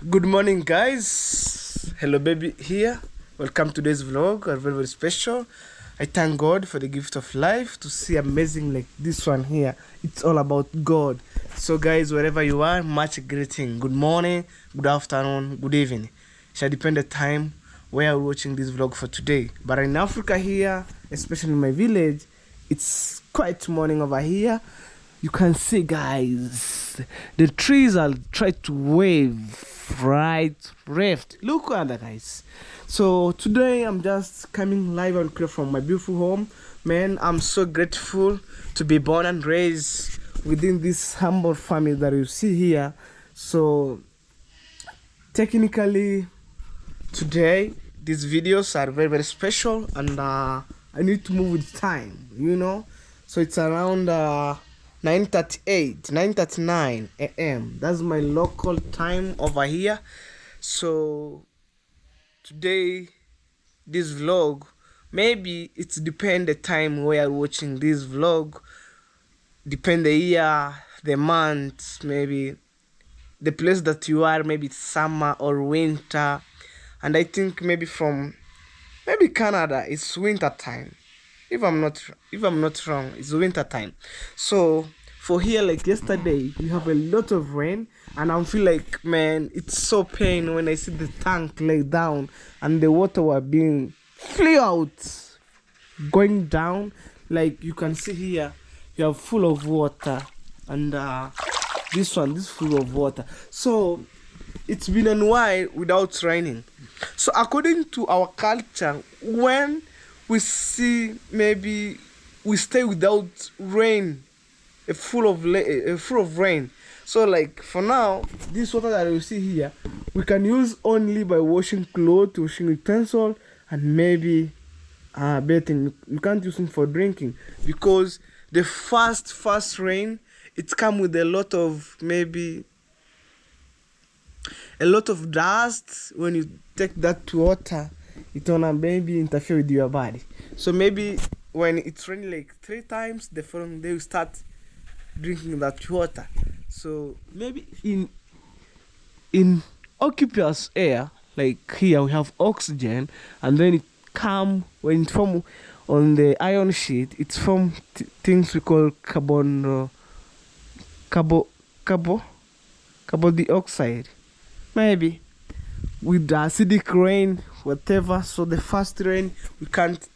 Good morning, guys. Hello, baby here. Welcome to today's vlog. Are very special. I thank God for the gift of life to see amazing like this one here. It's all about God. So, guys, wherever you are, much greeting. Good morning, good afternoon, good evening. Shall depend the time where you're watching this vlog for today. But in Africa here, especially in my village, it's quite morning over here. You can see, guys, the trees are trying to wave right, left. Look at that, guys. So today I'm just coming live and clear from my beautiful home. Man, I'm so grateful to be born and raised within this humble family that you see here. So technically today these videos are very special, and I need to move with time, so it's around 9:39 a.m. That's my local time over here. So today this vlog, maybe it's depend the time where you're watching this vlog, depend the year, the month, maybe the place that you are, maybe it's summer or winter. And I think maybe from Canada it's winter time. If I'm not wrong, it's winter time. So for here, like yesterday, we have a lot of rain, and I feel like, man, it's so pain when I see the tank lay down and the water were being flew out, going down. Like you can see here, you are full of water, and this full of water. So it's been a while without raining. So according to our culture, when we see maybe we stay without rain, full of rain. So like for now, this water that you see here, we can use only by washing clothes, washing utensils, and maybe bathing. You can't use it for drinking because the fast rain, it come with a lot of dust. When you take that water, it wanna maybe interfere with your body. So maybe when it's raining like 3 times, the following day you start drinking that water. So maybe in aqueous air, like here we have oxygen, and then it come when it form on the iron sheet, it's from things we call carbon dioxide. Maybe with the acidic rain, whatever. So the fast rain, we can't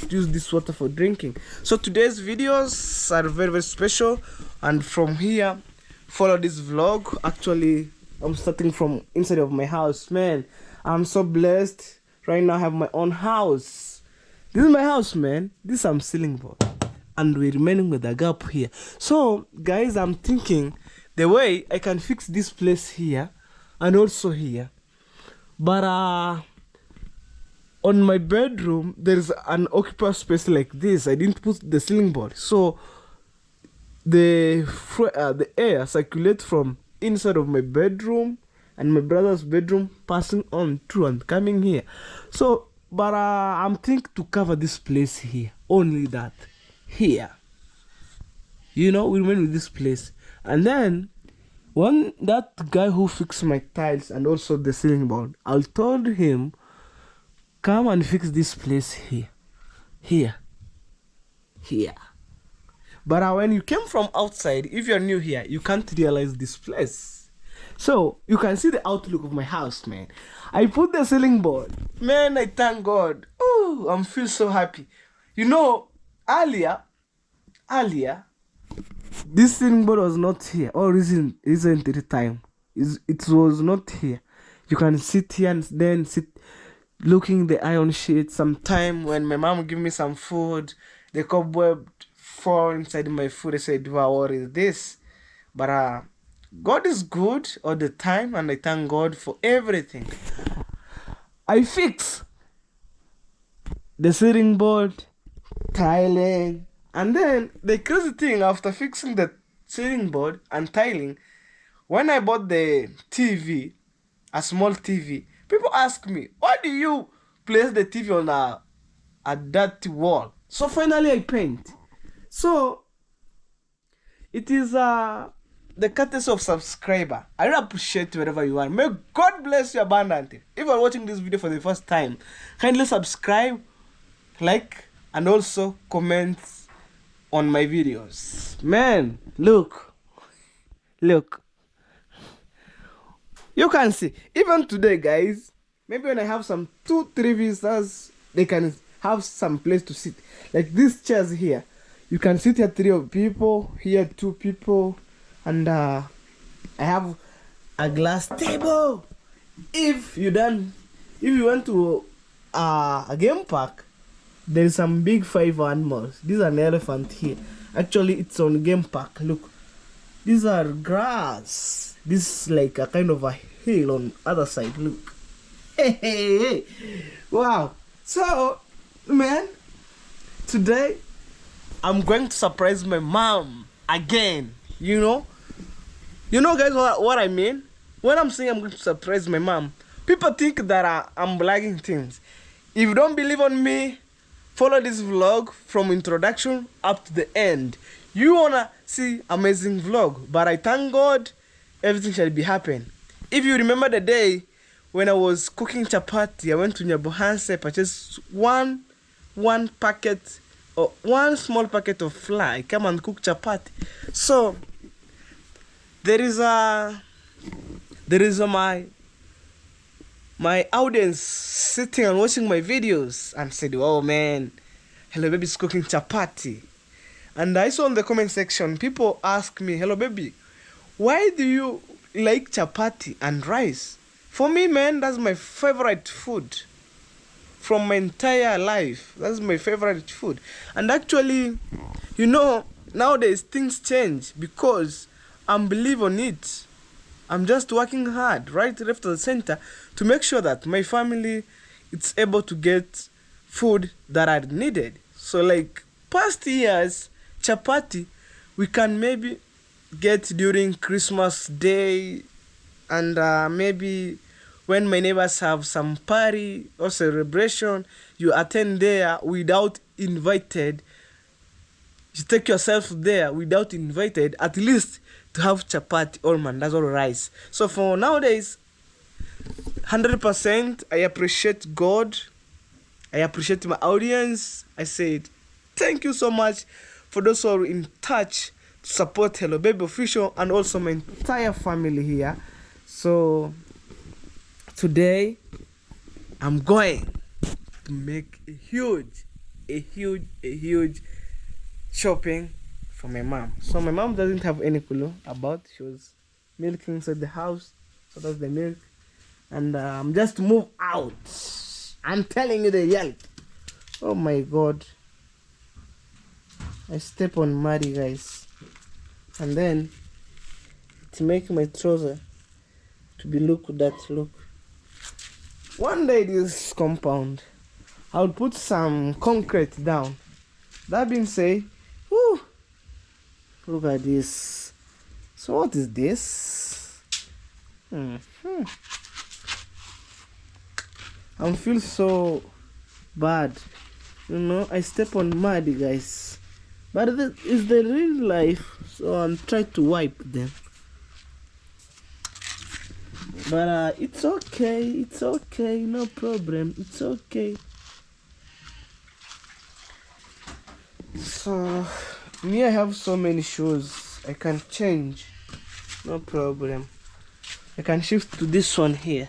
use this water for drinking. So today's videos are very special, and from here, follow this vlog. Actually, I'm starting from inside of my house. Man, I'm so blessed. Right now I have my own house. This is my house, man. This I'm ceiling board, and we're remaining with a gap here. So guys, I'm thinking the way I can fix this place here and also here. But on my bedroom there's an occupied space like this. I didn't put the ceiling board, so the air circulates from inside of my bedroom and my brother's bedroom, passing on through and coming here. So but I'm thinking to cover this place here, only that here, we remain with this place. And then when that guy who fixed my tiles and also the ceiling board, I told him, come and fix this place here. But when you came from outside, if you're new here, you can't realize this place. So you can see the outlook of my house, man. I put the ceiling board, man. I thank God. Oh, I'm feel so happy. Earlier, this ceiling board was not here, or isn't the time. It was not here. You can sit here and then sit looking the iron sheet. Sometime when my mom give me some food, the cobweb fall inside my food. I said, wow, what is this? But God is good all the time, and I thank God for everything. I fix the ceiling board, tiling, and then the crazy thing, after fixing the ceiling board and tiling, when I bought the TV, a small TV, people ask me, why do you place the TV on a dirty wall? So finally I paint. So it is the courtesy of subscriber. I really appreciate you wherever you are. May God bless you abundantly. If you are watching this video for the first time, kindly subscribe, like, and also comment on my videos. Man, look. You can see, even today, guys, maybe when I have some 2-3 visitors, they can have some place to sit. Like these chairs here. You can sit here 3 people, here 2 people, and I have a glass table. If you went to a game park, there is some big 5 animals. These are an elephant here. Actually, it's on game park. Look, these are grass. This is like a kind of a hill on other side. Look, hey. Wow. So, man, today I'm going to surprise my mom again. You know, guys, what I mean? When I'm saying I'm going to surprise my mom, people think that I'm blagging things. If you don't believe on me, follow this vlog from introduction up to the end. You wanna see amazing vlog, but I thank God everything shall be happen. If you remember the day when I was cooking chapati, I went to Nyabohanse, purchased one packet or one small packet of flour. I come and cook chapati. So there is my audience sitting and watching my videos and said, "Oh man, Hello Baby's cooking chapati." And I saw in the comment section people ask me, "Hello Baby, why do you like chapati and rice?" For me, man, that's my favorite food. From my entire life, that's my favorite food. And actually, nowadays things change because I'm believe on it. I'm just working hard, right, left, and center, to make sure that my family is able to get food that are needed. So, like past years, chapati we can maybe get during Christmas Day, and maybe when my neighbors have some party or celebration, you attend there without invited. You take yourself there without invited, at least to have chapati or mandazi or rice. So for nowadays, 100%, I appreciate God. I appreciate my audience. I said, thank you so much for those who are in touch to support Hello Baby Official and also my entire family here. So today, I'm going to make a huge shopping for my mom. So my mom doesn't have any clue about. She was milking inside the house. So that's the milk. And I'm just to move out. I'm telling you the reality. Oh my God. I step on muddy, guys. And then to make my trouser to be look that look. One day this compound, I'll put some concrete down. That being said, whoo, look at this. So what is this? I feel so bad. I step on mud, guys. But it's the real life, so I'm trying to wipe them. But it's okay, no problem, it's okay. So, me, I have so many shoes, I can change, no problem. I can shift to this one here.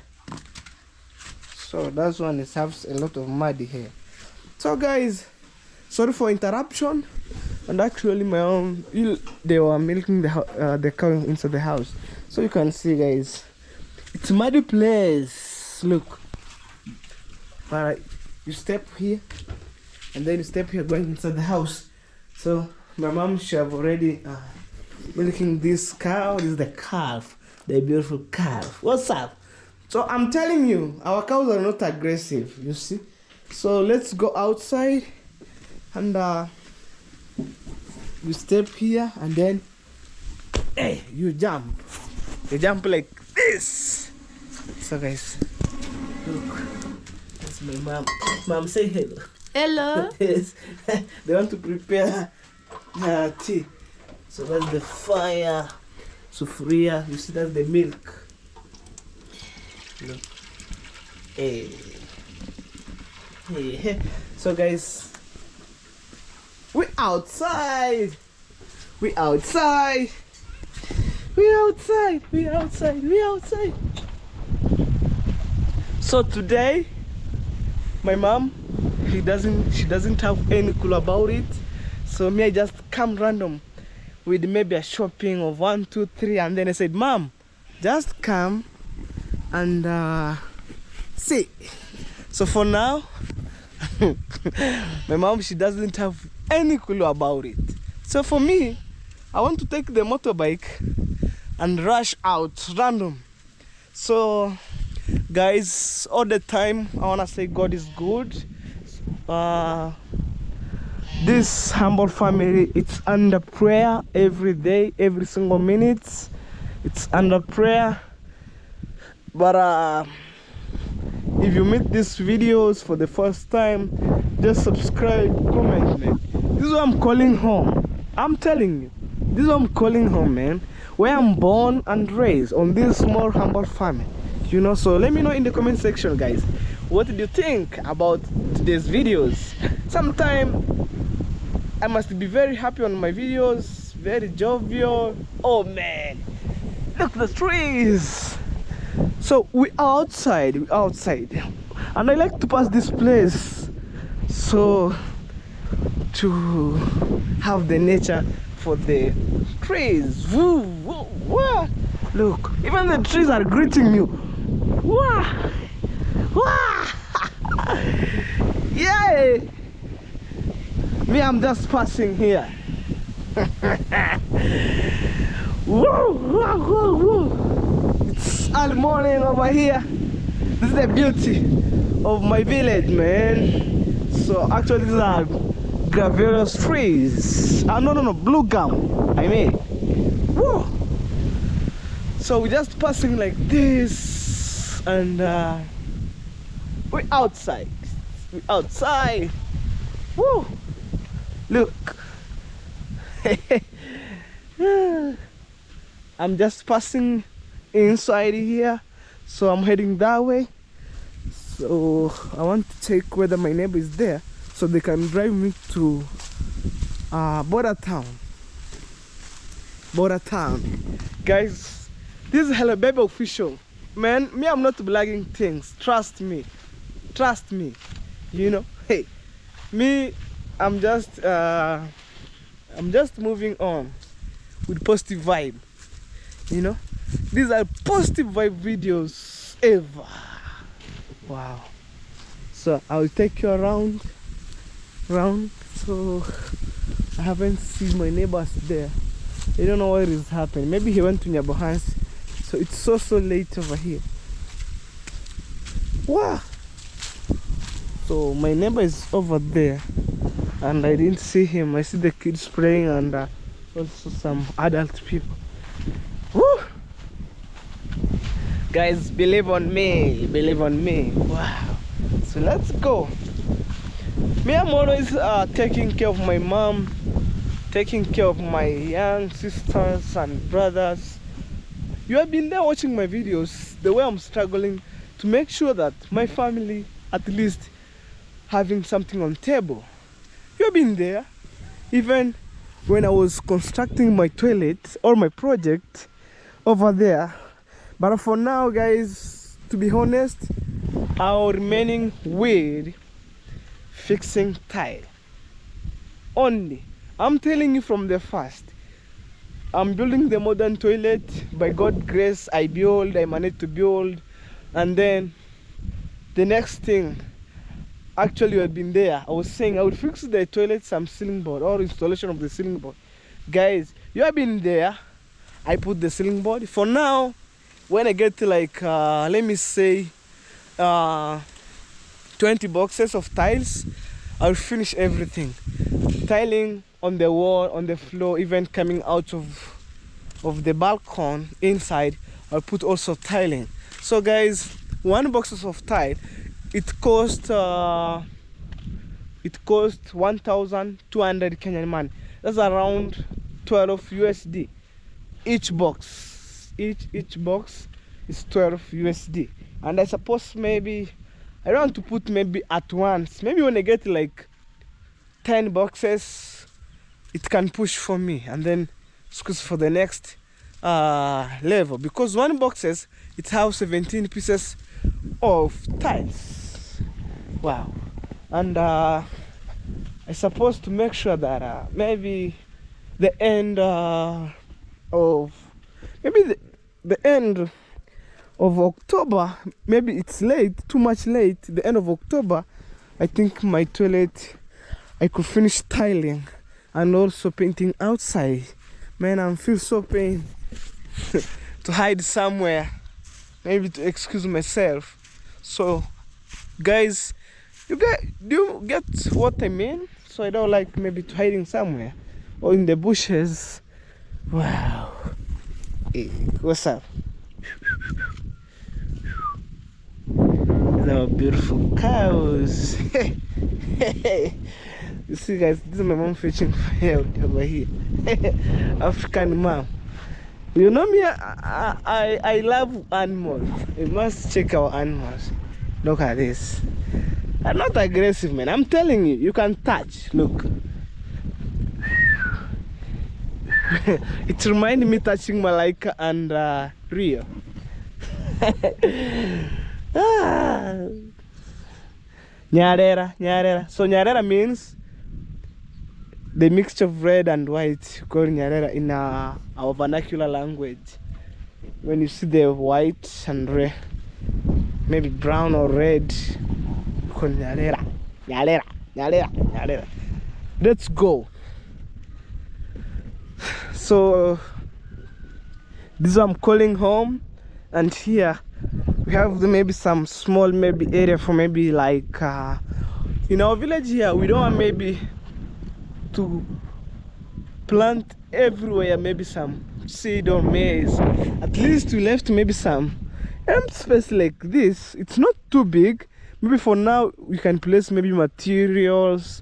So, that one has a lot of mud here. So, guys, sorry for interruption. And actually, my own, they were milking the cow inside the house. So, you can see, guys. It's a muddy place. Look. Alright, you step here, and then you step here going inside the house. So my mom should have already milking this cow. This is the calf, the beautiful calf. What's up? So I'm telling you, our cows are not aggressive. You see. So let's go outside, and you step here, and then you jump. You jump like this. So guys, look, that's my mom. Mom, say hello. Hello. Yes. They want to prepare tea. So that's the fire. sufuria. You see, that's the milk. Look. Hey. Hey. So guys, we outside. We outside. We outside. We outside. We outside. So today, my mom, she doesn't have any clue about it. So me, I just come random with maybe a shopping of 1, 2, 3, and then I said, Mom, just come and see. So for now, my mom, she doesn't have any clue about it. So for me, I want to take the motorbike and rush out random. So guys, all the time I want to say God is good. This humble family, it's under prayer every day, every single minute. It's under prayer. But if you meet these videos for the first time, just subscribe, comment, man. This is what I'm calling home. I'm telling you, this is what I'm calling home, man. Where I'm born and raised, on this small humble family. You know, so let me know in the comment section, guys, what did you think about today's videos? Sometimes I must be very happy on my videos, very jovial. Oh man, look at the trees. So we outside, and I like to pass this place so to have the nature for the trees. Woo, woo, woo. Look, even the trees are greeting you. Wah! Wah! Yay! Me, I'm just passing here. Woo, woo, woo, woo. It's early morning over here. This is the beauty of my village, man. So actually these are gravelous trees. No, blue gum, I mean. Woo! So we're just passing like this, and we're outside. We're outside. Woo! Look. I'm just passing inside here, so I'm heading that way. So I want to check whether my neighbor is there, so they can drive me to Border Town. Guys, this is Hello Baby official. Man, me, I'm not blagging things. Trust me. You know, hey, me, I'm just moving on with positive vibe. You know, these are positive vibe videos ever. Wow. So I'll take you around. So I haven't seen my neighbors there. I don't know what is happening. Maybe he went to Nyabohansi. So it's so late over here. Wow. So my neighbor is over there, and I didn't see him. I see the kids playing, and also some adult people. Woo! Guys, believe on me. Wow. So let's go. Me, I'm always taking care of my mom, taking care of my young sisters and brothers. You have been there watching my videos, the way I'm struggling to make sure that my family at least having something on table. You have been there even when I was constructing my toilet or my project over there. But for now, guys, to be honest, I'm remaining with fixing tile only. I'm telling you from the first, I'm building the modern toilet. By God's grace, I managed to build, and then the next thing, actually, you had been there. I was saying I would fix the toilet, some ceiling board or installation of the ceiling board. Guys, you have been there. I put the ceiling board. For now, when I get to like let me say 20 boxes of tiles, I'll finish everything. Tiling on the wall, on the floor, even coming out of the balcony inside, I'll put also tiling. So guys, 1 box of tile, it cost 1,200 Kenyan money. That's around 12 USD. each box. Each box is 12 USD. And I suppose maybe I don't want to put maybe at once. Maybe when I get like 10 boxes, it can push for me, and then squeeze for the next level, because one boxes it has 17 pieces of tiles. Wow. And I suppose to make sure that maybe the end of the end of October, maybe it's late, too much late, the end of October, I think my toilet I could finish tiling and also painting outside. Man, I feel so pain to hide somewhere, maybe to excuse myself. So guys, do you get what I mean? So I don't like maybe to hiding somewhere or in the bushes. Wow. Hey, what's up? These are beautiful cows. You see guys, this is my mom fishing fire over here. African mom. You know me, I love animals. You must check our animals. Look at this. I'm not aggressive, man. I'm telling you, you can touch. Look. It reminds me touching Malaika and Rio. Nyarera. So Nyarera means the mixture of red and white. We call Nyarera in our vernacular language. When you see the white and red, maybe brown or red, we call Nyarera. Let's go. So this is what I'm calling home, and here we have maybe some small maybe area for maybe like in our village here we don't want maybe to plant everywhere maybe some seed or maize. At least we left maybe some empty space like this. It's not too big. Maybe for now we can place maybe materials,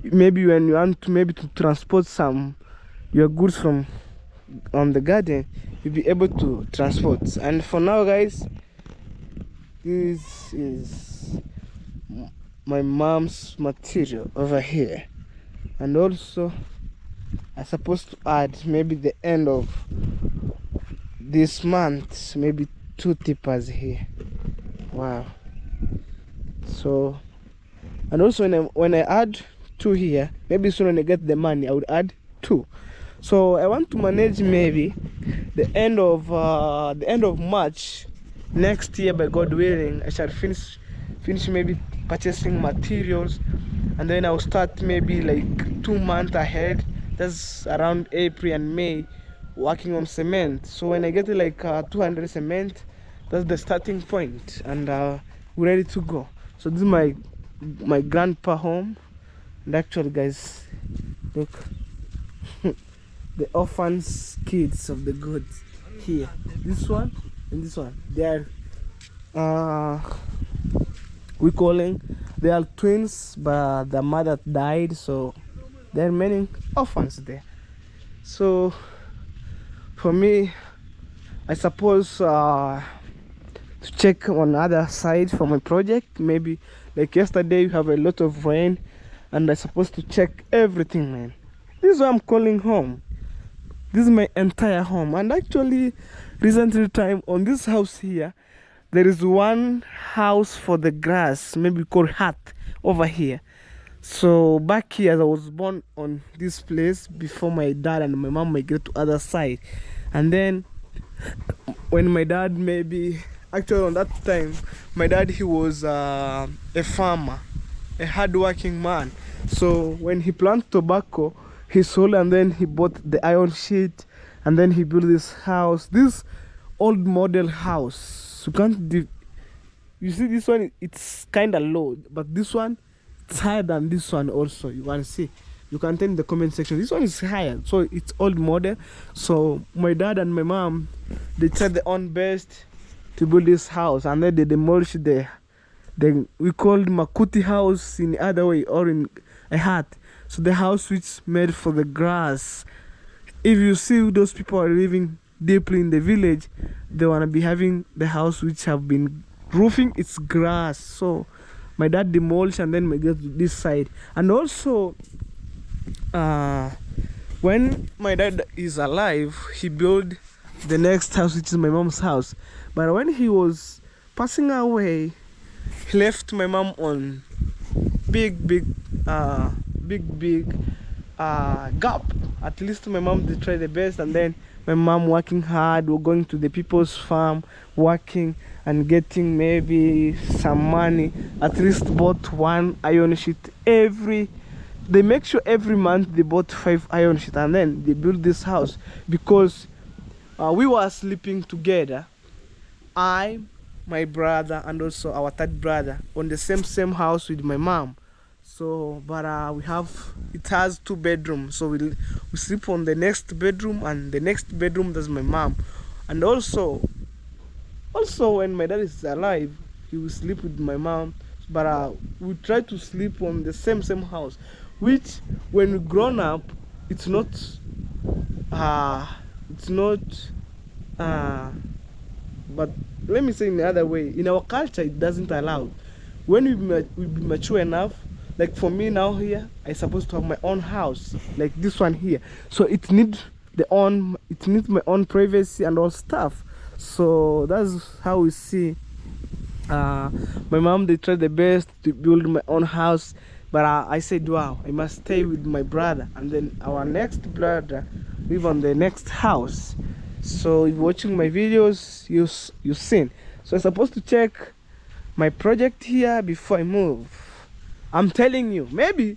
maybe when you want to maybe to transport some your goods from on the garden, you'll be able to transport. And for now guys, this is my mom's material over here, and also I'm supposed to add maybe the end of this month maybe 2 tippers here. Wow. So, and also when I add 2 here, maybe soon when I get the money I would add 2. So I want to manage maybe the end of March next year, by God willing. I shall finish maybe purchasing materials, and then I'll start maybe like 2 months ahead. That's around April and May, working on cement. So when I get like 200 cement, that's the starting point, and we're ready to go. So this is my grandpa home, and actually guys, look. The orphans kids of the goods here. This one and this one. They are they are twins, but the mother died, so there are many orphans there. So for me, I suppose to check on other side for my project. Maybe like yesterday we have a lot of rain, and I'm supposed to check everything, man. This is what I'm calling home. This is my entire home. And actually recently time on this house here, there is one house for the grass, maybe called hut over here. So back here, I was born on this place before my dad and my mom migrated to other side. And then when my dad maybe, actually on that time, my dad, he was a farmer, a hard-working man. So when he planted tobacco, he sold, and then he bought the iron sheet, and then he built this house, this old model house. You can't you see this one, it's kind of low, but this one, it's higher than this one also. You want to see, you can tell in the comment section. This one is higher, so it's old model. So my dad and my mom, they tried their own best to build this house, and then they demolished the we called Makuti house in the other way, or in a hut. So the house which made for the grass, if you see those people are living deeply in the village, they want to be having the house which have been roofing, it's grass. So my dad demolished and then we get to this side. And also when my dad is alive, he built the next house, which is my mom's house. But when he was passing away, he left my mom on big gap. At least my mom did try the best, and then my mom working hard, we're going to the people's farm, working and getting maybe some money. At least bought one iron sheet they make sure every month they bought 5 iron sheet, and then they built this house because we were sleeping together, I, my brother, and also our third brother, on the same house with my mom. So but it has 2 bedrooms, so we sleep on the next bedroom, and the next bedroom, that's my mom. And also when my dad is alive, he will sleep with my mom, but we try to sleep on the same house, which when we grown up, it's not but let me say in the other way, in our culture it doesn't allow. When we be mature enough, like for me now here, I supposed to have my own house like this one here, so it needs my own privacy and all stuff. So that's how we see. My mom, they tried the best to build my own house, but I said, wow, I must stay with my brother, and then our next brother live on the next house. So if you're watching my videos, you've seen. So I'm supposed to check my project here before I move. I'm telling you, maybe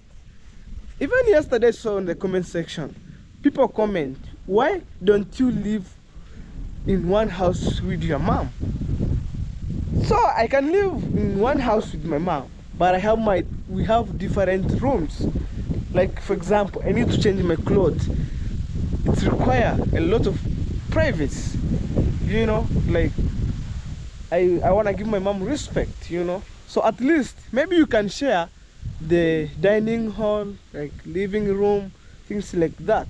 even yesterday I saw in the comment section, people comment, why don't you live in one house with your mom? So I can live in one house with my mom, but we have different rooms. Like for example, I need to change my clothes. It requires a lot of privacy, like I want to give my mom respect, so at least maybe you can share the dining hall, like living room, things like that,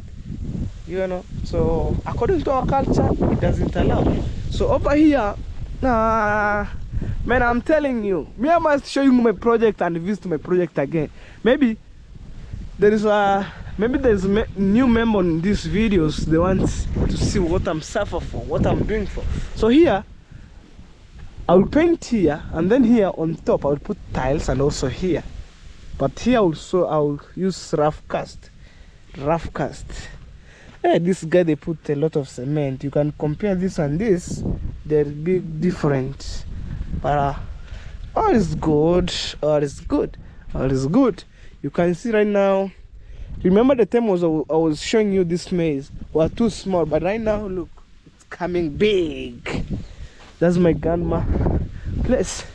so according to our culture it doesn't allow. So over here, man, I'm telling you, I must show you my project and visit my project again. Maybe there's a new member in these videos, they want to see what I'm suffering for, what I'm doing for. So here I will paint here, and then here on top I will put tiles, and also here, but here also I will use rough cast. This guy, they put a lot of cement. You can compare this and this, they're big different, but all is good. You can see right now, remember the time I was showing you this maze was too small, but right now look, it's coming big. That's my grandma place.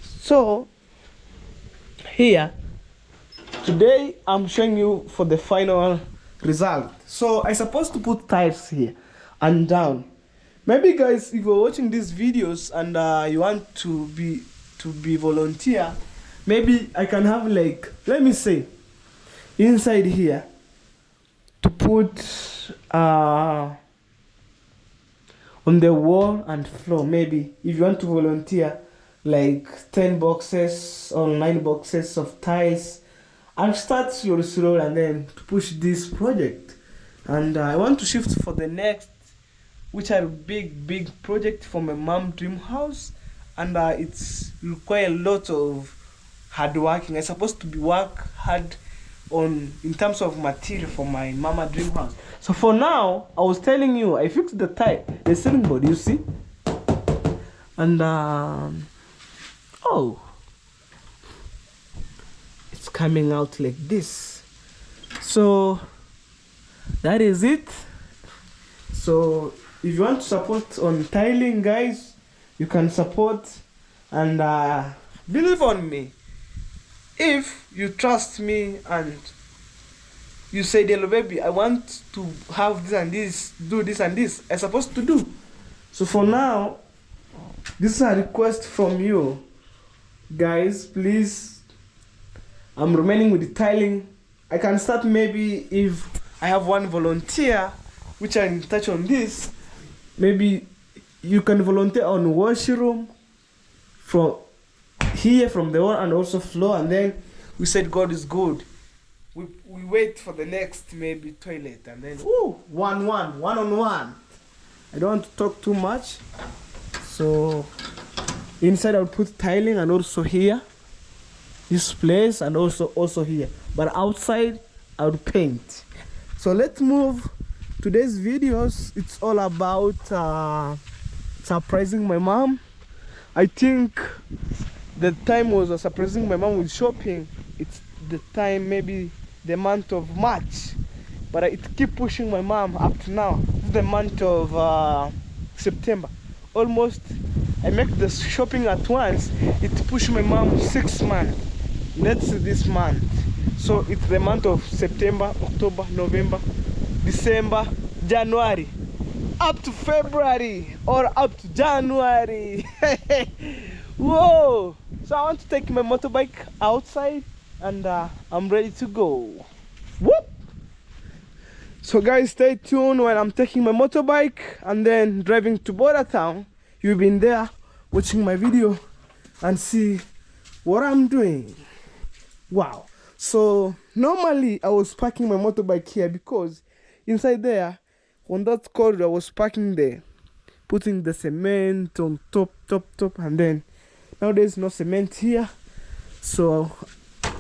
So here today I'm showing you for the final result. So I supposed to put tiles here and down. Maybe guys, if you're watching these videos and you want to be volunteer, maybe I can have, like, let me say, inside here to put on the wall and floor. Maybe if you want to volunteer, like 10 boxes or 9 boxes of tiles, I'll start your role and then to push this project. And I want to shift for the next, which are big project for my mom dream house, and it's require a lot of hard working. I'm supposed to be work hard on in terms of material for my mama dream house. So for now, I was telling you, I fixed the ceiling board, you see, and oh, it's coming out like this. So that is it. So if you want to support on tiling, guys, you can support, and believe on me, if you trust me and you say, Delo baby, I want to have this and this, do this and this, I'm supposed to do. So for now, this is a request from you guys, please. I'm remaining with the tiling. I can start maybe if I have one volunteer which I touch on this. Maybe you can volunteer on washroom from here, from the wall, and also floor. And then we said God is good. We wait for the next maybe toilet, and then one on one. I don't want to talk too much. So inside I'll put tiling, and also here, this place, and also here. But outside I'll paint. So let's move. Today's videos, it's all about surprising my mom. I think the time was surprising my mom with shopping. It's the time, maybe the month of March, but it keep pushing my mom up to now. It's the month of September. Almost I make the shopping at once. It pushed my mom 6 months. Let's see this month. So it's the month of September, October, November, December, January, up to February, or up to January. Whoa! So I want to take my motorbike outside, and I'm ready to go. Whoop! So guys, stay tuned when I'm taking my motorbike and then driving to Border Town. You've been there watching my video and see what I'm doing. Wow. So normally I was parking my motorbike here because inside there, on that corridor, I was parking there, putting the cement on top, and then now there's no cement here. So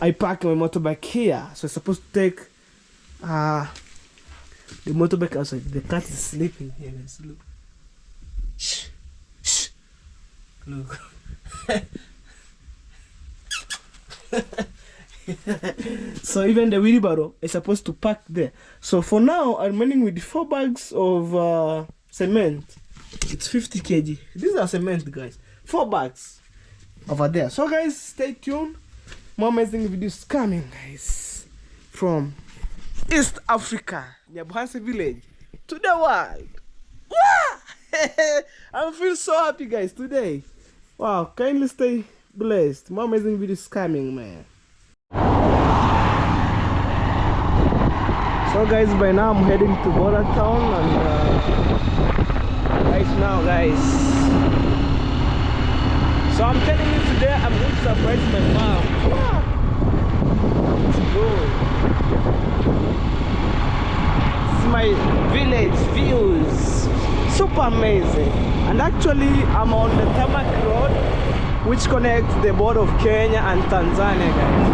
I park my motorbike here. So I'm supposed to take the motorbike outside. The cat is sleeping here, guys. Look. Shh. Shh. Look. So even the wheelbarrow is supposed to park there. So for now, I'm running with 4 bags of cement. It's 50 kg. These are cement, guys. 4 bags over there. So guys, stay tuned. More amazing videos coming, guys, from East Africa, Nyabuhansi village, to the world. Wow! I feel so happy, guys, today. Wow, kindly stay blessed. More amazing videos coming, man. So guys, by now I'm heading to Border Town, and right now, guys, so I'm telling you today I'm going to surprise my mom. Yeah. Let's go. This is my village views, super amazing. And actually I'm on the tarmac road which connects the border of Kenya and Tanzania, guys.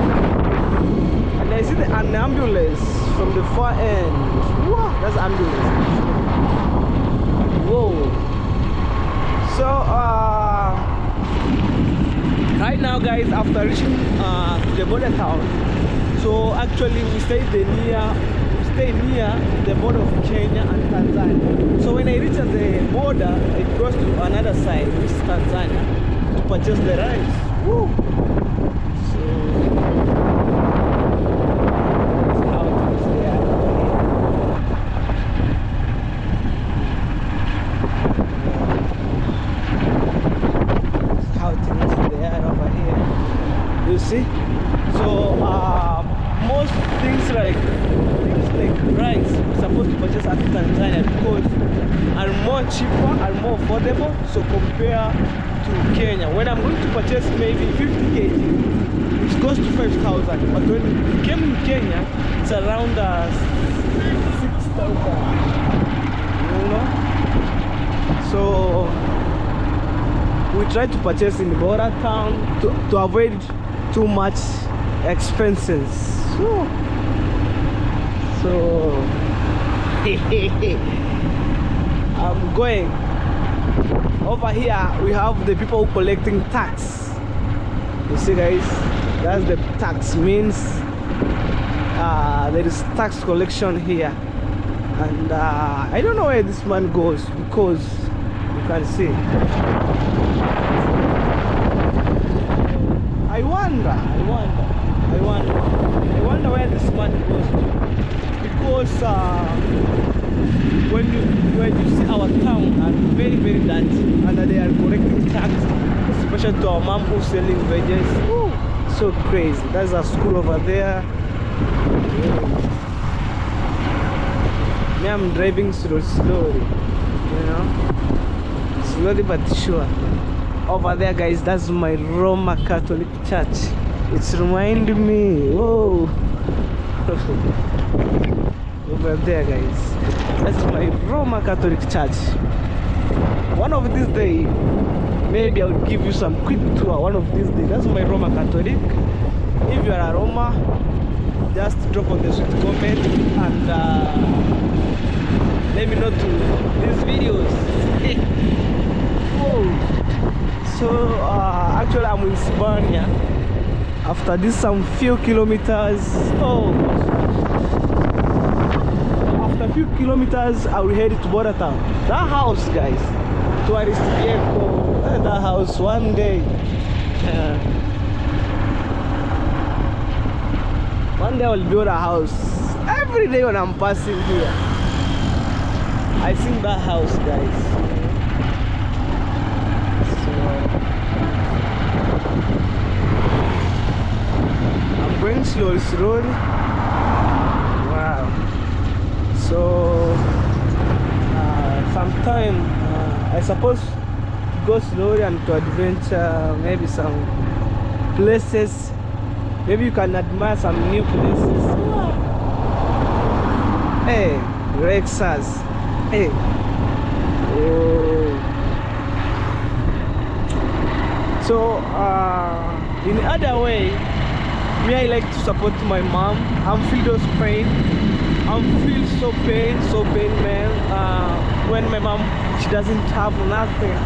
And I see an ambulance from the far end. Wow, that's ambulance. Whoa. So right now, guys, after reaching the border town, so actually we stay near the border of Kenya and Tanzania. So when I reach at the border, it goes to another side, which is Tanzania, to purchase the rice. Woo. You see, so most things like rice we're supposed to purchase at Tanzania because are more cheaper and more affordable. So compare to Kenya, when I'm going to purchase maybe 50 kg, which goes to 5,000, but when it came in Kenya, it's around 6,000. You know, so we try to purchase in Border Town to avoid too much expenses. So I'm going over here. We have the people collecting tax. You see, guys, that's the tax means there is tax collection here, and I don't know where this man goes because you can see. I wonder where this man goes to, because when you see our town are very dirty, and they are collecting tax, especially to our mom who's selling veggies. Ooh, so crazy. There's a school over there. Me, I'm driving slowly, you know, slowly but sure. Over there, guys, that's my Roma Catholic Church. It's reminding me, whoa. Over there, guys, that's my Roma Catholic Church. One of these days, maybe I'll give you some quick tour. One of these days, that's my Roma Catholic. If you are a Roma, just drop on the sweet comment and let me know to these videos. Whoa. So actually I'm in Spania. After this some few kilometers, after a few kilometers I will head to Border Town. That house, guys, tourist vehicle, that house one day, one day I will build a house. Every day when I'm passing here, I see that house, guys. So I'm going slowly. Wow. So sometime I suppose to go slowly and to adventure maybe some places. Maybe you can admire some new places. Hey, Rexas. Hey. Oh. So in the other way, me, I like to support my mom. I'm feel those pain. I'm feel so pain, man. When my mom, she doesn't have nothing,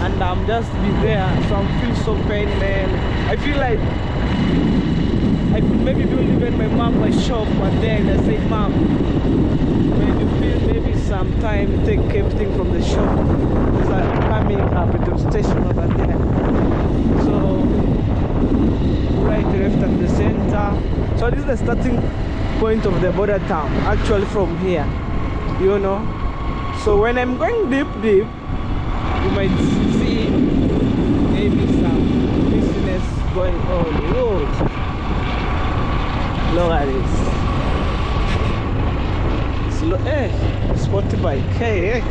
and I'm just be there. So I'm feel so pain, man. I feel like I could maybe do even my mom my shop one day and I say, Mom, when you feel maybe sometime take everything from the shop, because I'm coming up to the station over there. So right, left at the center. So this is the starting point of the Border Town, actually from here, you know. So when I'm going deep, you might see maybe some business going on. Whoa. Look at this. Sport bike. Hey.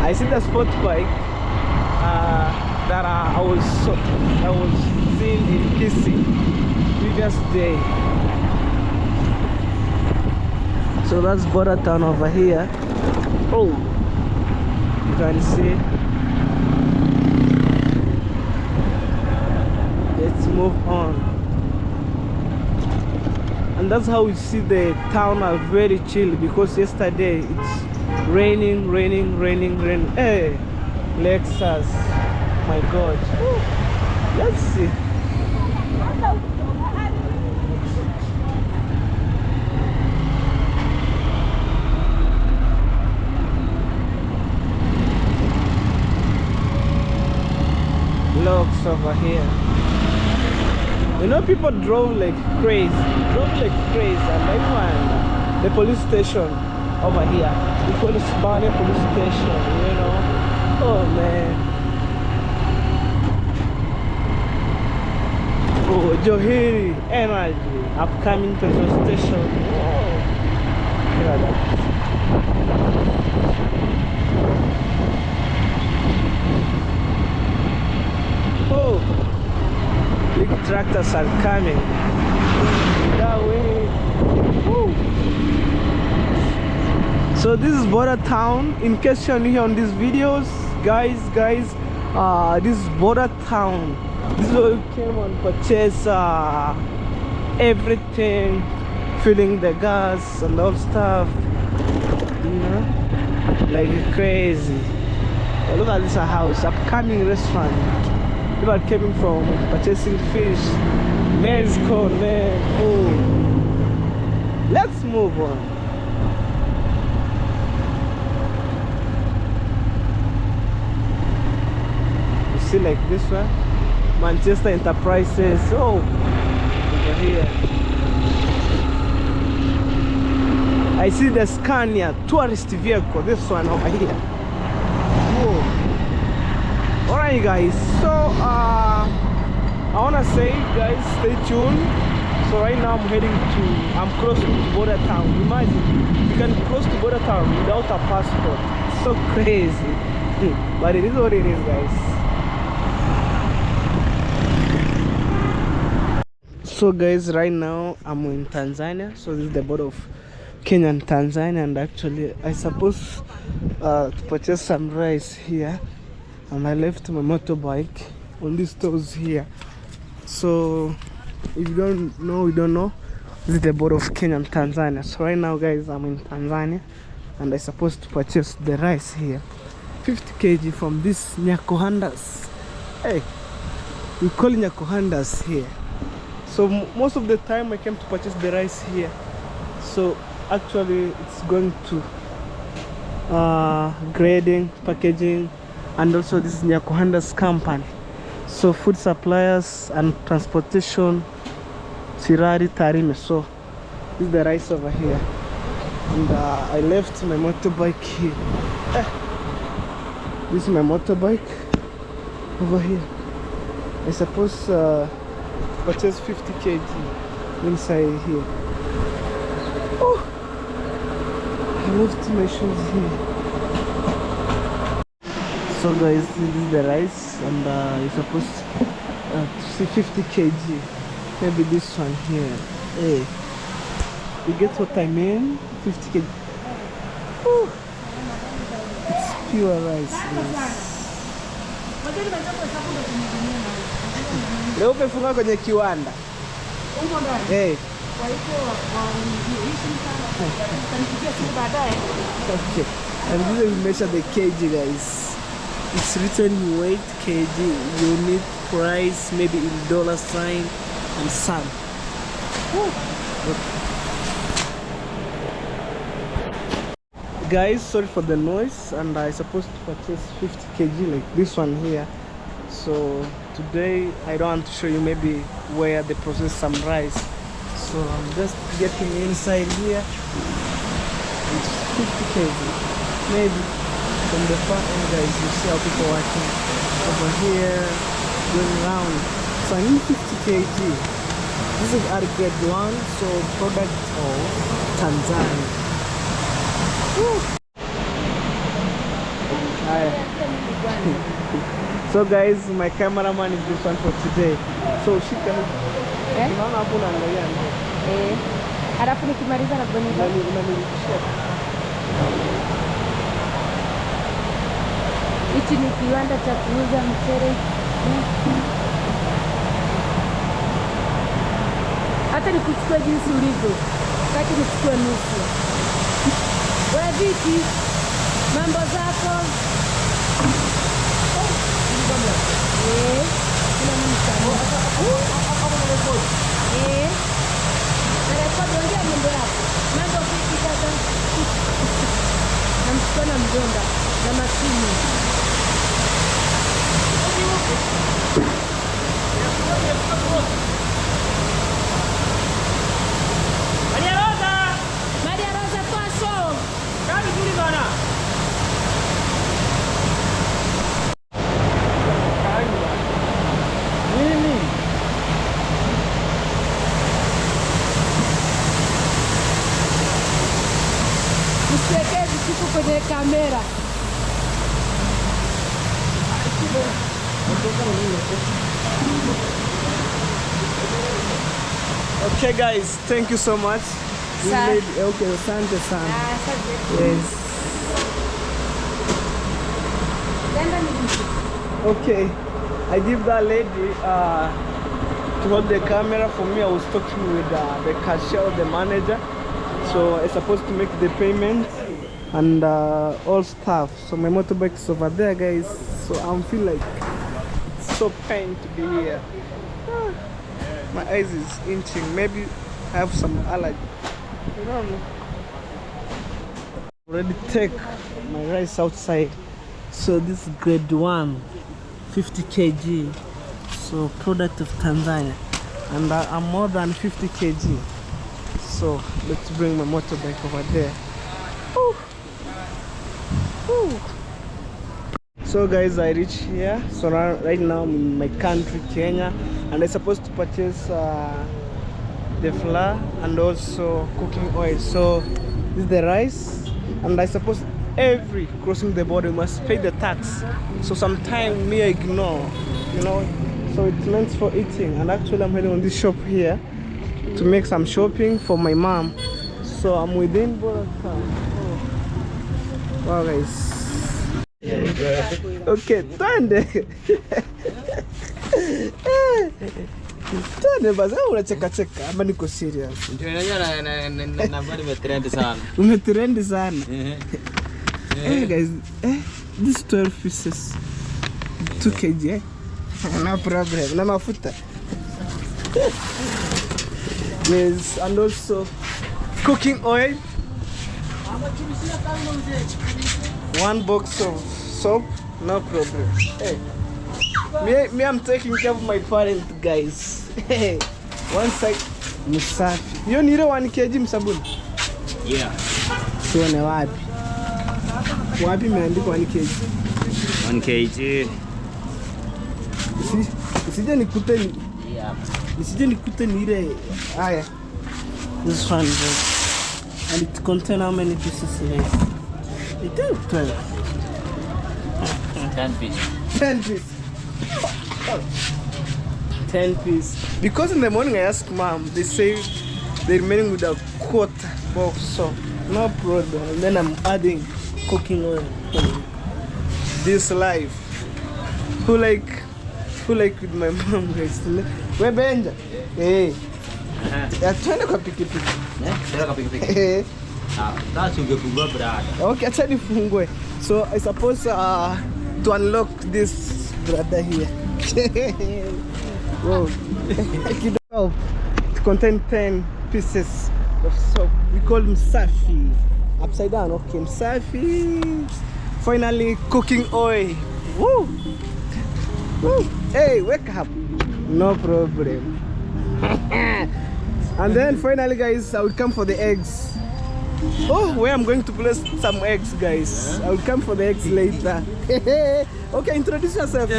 I see the sport bike that I was seeing in Kissy previous day. So that's Border Town over here. Oh, you can see. Let's move on. And that's how we see the town are very chill, because yesterday it's raining. Hey, Lexus, my God. Let's see. Looks over here. You know, people drove like crazy, and everyone, the police station over here, the Spania police station, you know. Oh man. Oh, Johari Energy, upcoming petrol station. Oh, look at that. Oh. Big tractors are coming that way. Woo. So this is Border Town. In case you're new here on these videos, guys, this is Border Town. This is where we came and purchase everything, filling the gas and all stuff, you know, like crazy. But look at this house, upcoming restaurant. People are coming from purchasing fish. Man's cold, man. Oh. Let's move on. You see, like this one, Manchester Enterprises. Oh, over here. I see the Scania tourist vehicle. This one over here. Whoa. Alright guys, so I wanna say, guys, stay tuned. So right now I'm close to border town. Imagine, you can cross to border town without a passport. It's so crazy. But it is what it is, guys. So guys, right now I'm in Tanzania. So this is the border of Kenya and Tanzania, and actually I suppose to purchase some rice here, and I left my motorbike on these stores here. So if you don't know, this is the border of Kenya and Tanzania. So right now, guys, I'm in Tanzania, and I supposed to purchase the rice here, 50 kg from this Nyakohandas. Hey, we call it Nyakohandas here. So most of the time I came to purchase the rice here. So actually it's going to grading, packaging, and also this is Nyakohandas company. So food suppliers and transportation, Sirari Tarime. So this is the rice over here, and I left my motorbike here. This is my motorbike over here. I suppose purchase 50 kg inside here. Oh, I left my shoes here. So guys, this is the rice, and you're supposed to see 50 kg. Maybe this one here. Hey, you get what I mean? 50 kg. Ooh. It's pure rice. Leo umefunga kwenye kiwanda. Hey. Okay. And this will measure the kg, guys. It's written in weight, kg, unit, price, maybe in dollar sign, and some. Okay. Guys, sorry for the noise, and I supposed to purchase 50 kg like this one here. So today I don't want to show you maybe where they process some rice. So I'm just getting inside here. It's 50 kg. Maybe from the far end, guys, you see how people working over here, going around. So I need 50 kg. This is our grade 1, so product of Tanzania. So guys, my cameraman is this one for today. So she can unaona hapo unaangalia alafu nikimaliza na bonyeza unanirudishia. Hichi ni kiwanda cha kuuza mchele. Hata nikuchukua jinsi ulivyo, kati nichukue nusu. Wewe vipi? Mambo zako? Namchukua mjomba na masimu. Maria Rosa Paso. Kami vizuri bana. Kwenye kamera. Okay guys, thank you so much. Okay, asante sana. Yes. Okay, I give that lady to hold the camera for me. I was talking with the cashier, the manager. So I'm supposed to make the payment and all stuff. So my motorbike is over there, guys. So I feel like it's so pain to be here. My eyes is itching. Maybe I have some allergy. I don't know. Already take my rice outside. So this is grade 1, 50 kg. So product of Tanzania, and I'm more than 50 kg. So let's bring my motorbike over there. Ooh. Ooh. So guys, I reached here. So right now I'm in my country, Kenya, and I'm supposed to purchase the the flour and also cooking oil. So this is the rice, and I suppose every crossing the border must pay the tax. So sometimes me I ignore, you know. So it's meant for eating, and actually I'm heading on this shop here to make some shopping for my mom. So I'm within Bora town. Oh. Wow guys. Okay, twende. Twende basi, unacheka cheka ama niko serious? Ndio na bado umetrend sana. Umetrend sana. Hey guys, this 12 pieces 2 kg, eh? No problem, na mafuta. Yes, and also cooking oil, 1 box of soap, no problem. Hey, me I'm taking care of my parents guys. Hey, one side msafi. Hiyo ni ile 1 kg msabuni? Yeah. Tuone wapi? Wapi imeandikwa 1 kg? 1 kg. Nisije nikute ni. Yeah. Nisije nikute ni ile. Haya. This one and it contains how many pieces here? It is 12. 10 pieces. 10 pieces. 10 pieces. Because in the morning I asked mom, they say they're remaining with a 1/4 box, so no problem. And then I'm adding cooking oil. This life. Who like with my mom guys? Where Benja? Hey. Twende kwa pikipiki. Twende kwa pikipiki. That's ungefungua brother. Okay, acha nifungue. So I suppose to unlock this brother here. Whoa. It contains 10 pieces of soap. We call msafi. Upside down, okay, msafi. Finally, cooking oil. Woo! Woo! Hey, wake up. No problem. And then finally guys, I will come for the eggs. Oh, where I'm going to place some eggs guys. I will come for the eggs later. Okay, introduce yourself.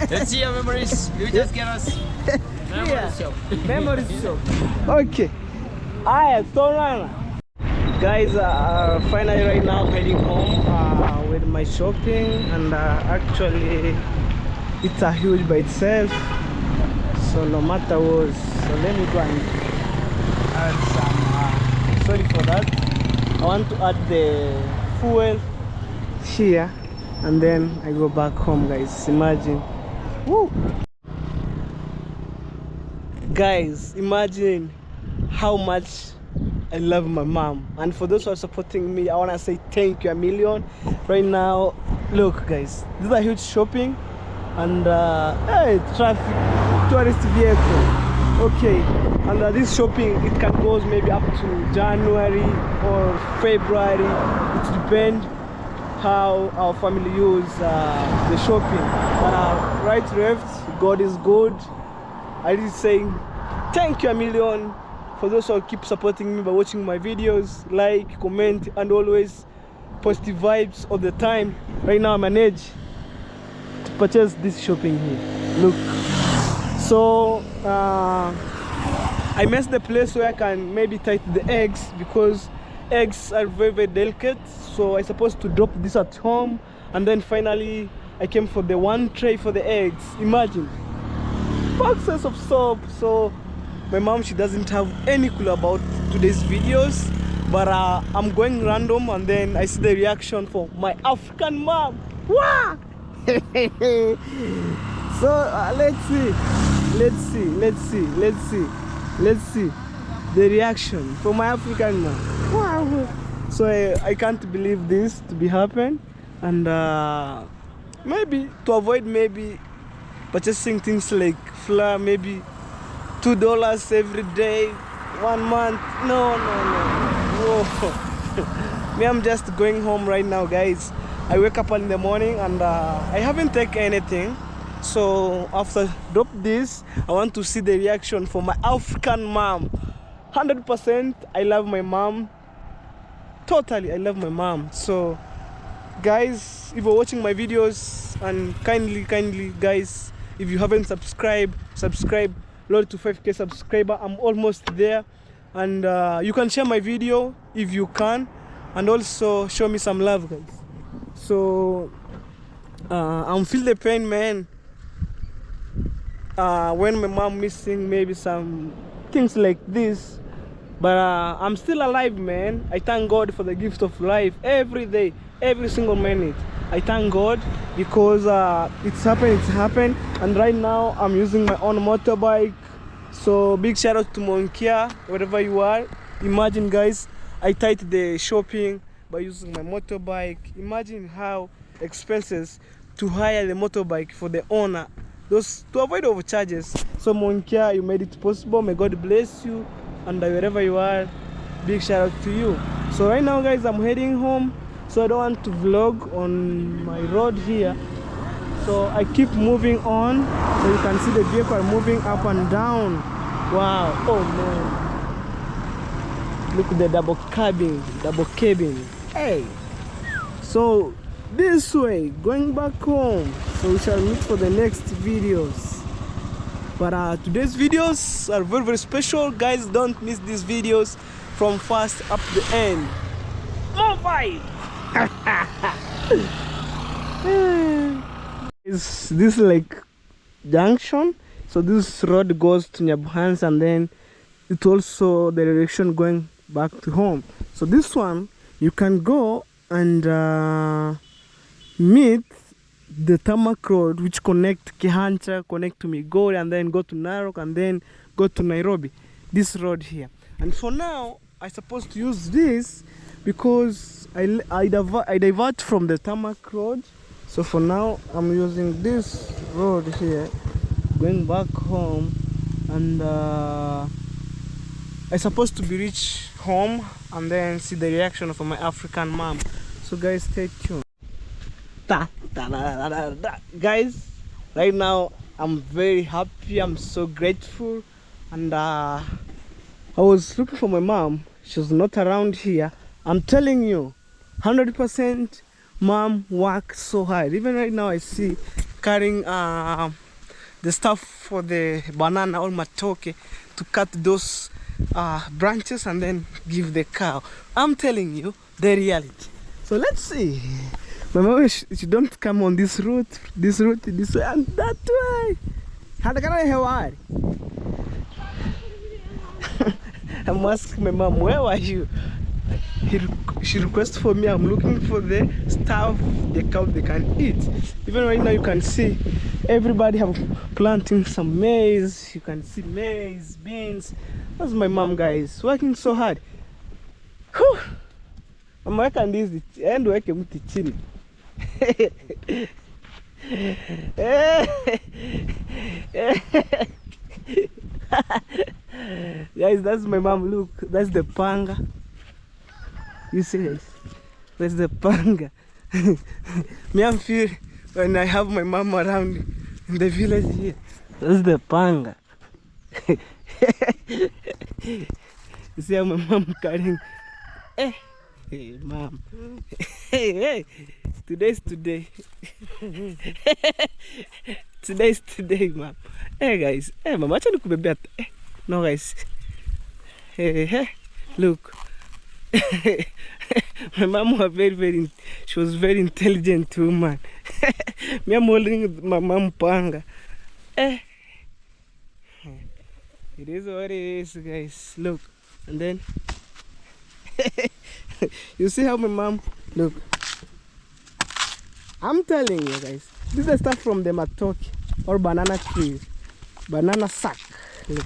Let's see your memories. You just get us. Memories shop. Memories shop. Okay. Alright, so guys, finally right now I'm heading home with my shopping, and actually it's a huge by itself. So no matter what, so let me go and add some, sorry for that. I want to add the fuel here, and then I go back home guys. Imagine. Woo! Guys, imagine how much I love my mom, and for those who are supporting me, I want to say thank you a million. Right now, look guys, this is a huge shopping, and hey, traffic, tourist vehicle. Okay, and this shopping, it can go maybe up to January or February. It depends how our family use the shopping. But right, left, God is good. I just saying thank you a million for those who keep supporting me by watching my videos, like, comment, and always positive vibes all the time. Right now I manage to purchase this shopping here. Look, so I missed the place where I can maybe tighten the eggs, because eggs are very, very delicate. So I supposed to drop this at home, and then finally I came for the 1 tray for the eggs. Imagine, boxes of soap. So my mom, she doesn't have any clue about today's videos, but I'm going random, and then I see the reaction for my African mom. Wow! So let's see the reaction from my African mom. Wow! So I can't believe this to be happen, and maybe to avoid maybe purchasing things like flour, maybe $2 every day, 1 month. No. Whoa. Me, I'm just going home right now, guys. I wake up in the morning, and I haven't taken anything. So after drop this, I want to see the reaction for my African mom. 100%, I love my mom. Totally, I love my mom. So guys, if you're watching my videos, and kindly guys, if you haven't subscribed, subscribe, road to 5k subscriber. I'm almost there, and you can share my video if you can, and also show me some love, guys. So I'm feel the pain, man. When my mom missing, maybe some things like this, but I'm still alive, man. I thank God for the gift of life every day, every single minute. I thank God because it's happened, and right now I'm using my own motorbike. So big shout out to Monkia, wherever you are. Imagine, guys, I tied the shopping by using my motorbike. Imagine how expenses to hire the motorbike for the owner, those to avoid overcharges. So Monkia, you made it possible. May God bless you, and wherever you are, big shout out to you. So right now, guys, I'm heading home, so I don't want to vlog on my road here. So I keep moving on, so you can see the vehicle moving up and down. Wow, oh man, look at the double cabin. Hey, so this way, going back home. So we shall meet for the next videos. But today's videos are very, very special, guys. Don't miss these videos from first up to the end. More fight! This is like junction, so this road goes to Nyabuhans, and then it's also the direction going back to home. So this one you can go and meet the tarmac road, which connect Kihancha, connect to Migori, and then go to Narok, and then go to Nairobi. This road here. And for now, I supposed to use this because I divert from the tarmac road. So for now, I'm using this road here, going back home, and I supposed to be reach home and then see the reaction of my African mom. So guys, stay tuned. Guys, right now I'm very happy. I'm so grateful, and I was looking for my mom. She's not around here. I'm telling you, 100%. Mom worked so hard. Even right now I see carrying the stuff for the banana or matoke to cut those branches and then give the cow. I'm telling you the reality. So let's see. My mom, she don't come on this route, this way, and that way. How can I help? I'm asking my mom, where were you? She requests for me. I'm looking for the stuff the cow they can eat. Even right now you can see everybody have planting some maize. You can see maize, beans. That's my mom, guys, working so hard. Whew. I'm working this and working with the chili. Guys, that's my mom. Look, that's the panga. You see, guys, that's the panga. Me, I'm feel when I have my mom around in the village here. That's the panga. You see how my mom carrying. Hey, mom. Hey, today's today. Today's today, mom. Hey, guys. Hey, mama, acha nikubebea. No, guys. Hey, look. My mom was she was very intelligent woman. Me, I'm holding my mom panga. It is what it is, guys. Look, and then you see how my mom look. I'm telling you, guys, this is stuff from the matoke or banana trees, banana sack. Look.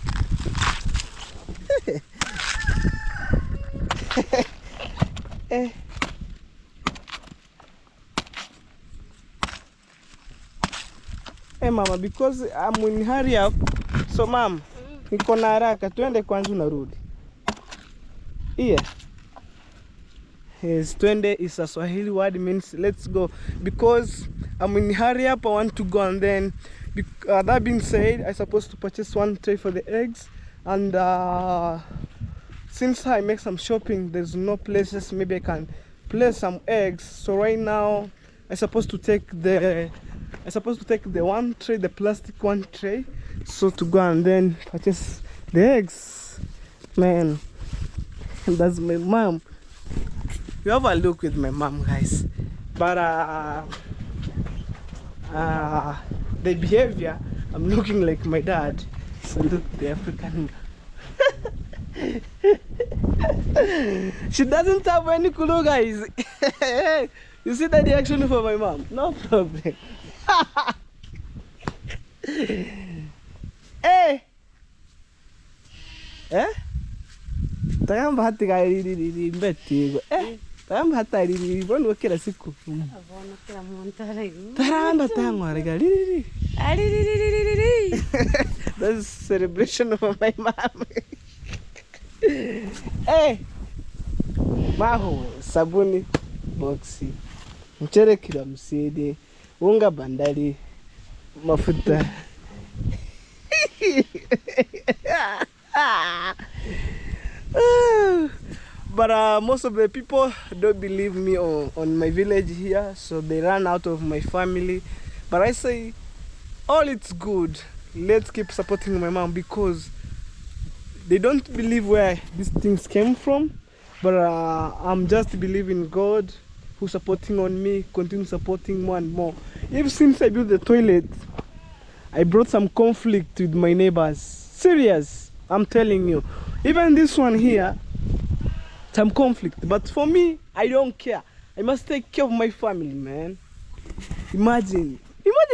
Hey mama, because I'm in hurry up. So mom, niko na haraka, twende kwanza unarudi. Yeah. Yes, twende is a Swahili word, means let's go. Because I'm in hurry up, I want to go, and then that being said, I supposed to purchase one tray for the eggs, and since I make some shopping, there's no places maybe I can place some eggs. So right now I supposed to take the one tray, the plastic one tray, So to go and then purchase the eggs, man. That's my mom. You have a look with my mom, guys. But the behavior, I'm looking like my dad. So look, the African. She doesn't have any clue, guys. You see the reaction for my mom? No problem. Hey! Eh? Tayamba hati gari mbeti. Tayamba hata riri bonu kila siku. Abono kila montare. Taramba tangwa gari. That's celebration of my mom. Hey! Maho, sabuni, boxi. Mchere kila msede. Unga bandari. Mafuta. But most of the people don't believe me on my village here, so they run out of my family. But I say, all it's good. Let's keep supporting my mom because they don't believe where these things came from. But I'm just believing God who's supporting on me, continue supporting more and more. Ever since I built the toilet, I brought some conflict with my neighbors. Serious, I'm telling you. Even this one here, some conflict. But for me, I don't care. I must take care of my family, man. Imagine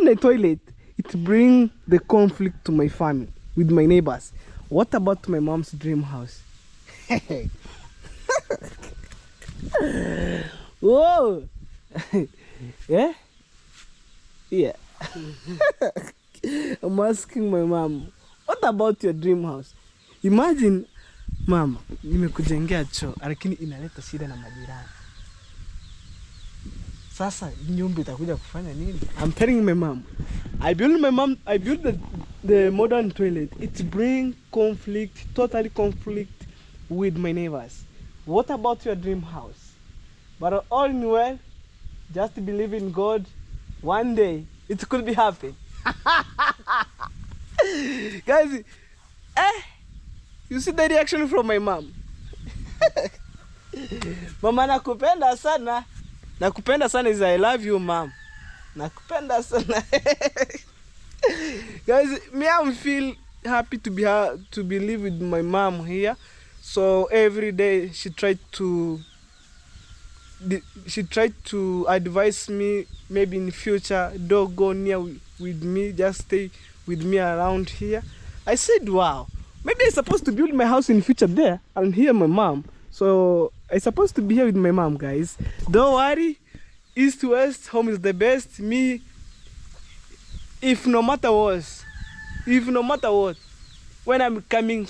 a toilet. It brings the conflict to my family with my neighbors. What about my mom's dream house? Whoa! Yeah? Yeah. I'm asking my mom, what about your dream house? Imagine, mama, nimekujengea choo, lakini inaleta shida na majirani. Sasa nyumba itakuja kufanya nini? I'm telling my mom, I built the modern toilet. It brings conflict, totally conflict with my neighbors. What about your dream house? But all in well, just believe in God. One day it could be happen. Guys, you see the reaction from my mom. Mama, nakupenda sana. Nakupenda sana is I love you, mom. Nakupenda sana. Guys, me I feel happy to live with my mom here. So every day she tried to advise me, maybe in the future don't go near with me, just stay with me around here. I said, wow, maybe I'm supposed to build my house in the future there and here my mom. So I'm supposed to be here with my mom, guys. Don't worry, east to west, home is the best. Me, if no matter what, when I'm coming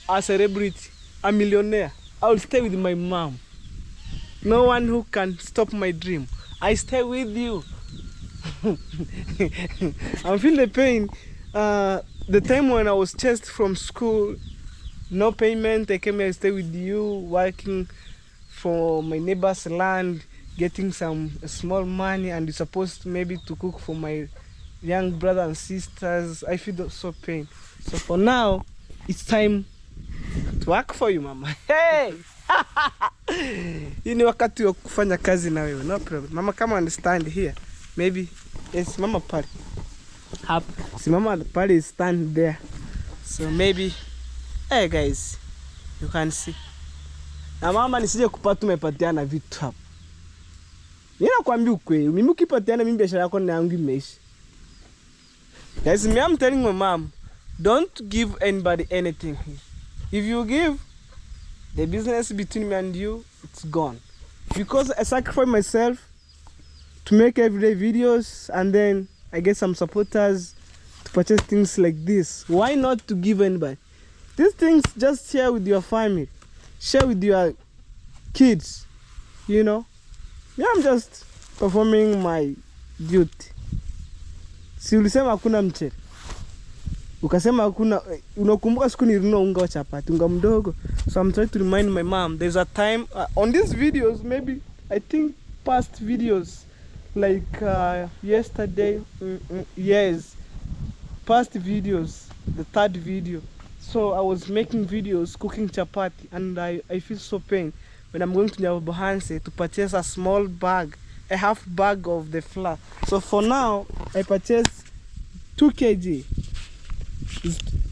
as a celebrity, a millionaire, I'll stay with my mom. No one who can stop my dream. I stay with you. I feel the pain. The time when I was chased from school, no payment, I came here to stay with you, working for my neighbor's land, getting some small money, and you're supposed maybe to cook for my young brothers and sisters. I feel so pain. So for now, it's time to work for you, mama. Hey! Hii ni wakati wa kufanya kazi na wewe. No problem. Mama, kama understand here. Maybe yes, mama pale. Hapa. Si mama pale stand there. So maybe hey guys, you can see. Na mama nisije kupata umepatiana vitu hapa. Mimi nakwambia ukweli, mimi ukipatiana mimi biashara yako na yangu imeisha. Guys, me I'm telling my mom, don't give anybody anything here. If you give, the business between me and you, it's gone. Because I sacrifice myself to make everyday videos and then I get some supporters to purchase things like this. Why not to give anybody? These things just share with your family. Share with your kids. You know? Yeah, I'm just performing my duty. Si ulisema hakuna mchele. Ukasema hakuna, unakumbuka siku nilinunua unga wa chapati, unga mdogo. So I'm trying to remind my mom, there's a time on these videos, maybe I think past videos like yesterday, yes, past videos, the third video. So I was making videos cooking chapati, and I feel so pain when I'm going to Nyabohanse to purchase a small bag, a half bag of the flour. So for now, I purchased 2 kg.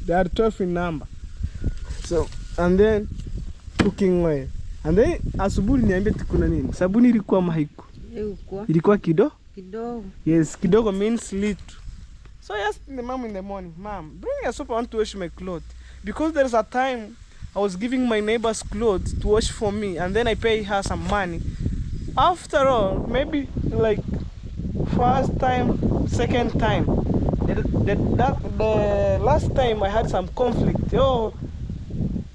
They are 12 in number. So, and then cooking oil. And then asubuhi niambie kuna nini? Sabuni ilikuwa mahiko. Ilikuwa kidogo? Kidogo. Yes, kidogo means little. So I asked the mom in the morning, Mom, bring a soap, I want to wash my clothes. Because there's a time I was giving my neighbor's clothes to wash for me, and then I pay her some money. After all, maybe like first time, second time, the last time I had some conflict. Oh,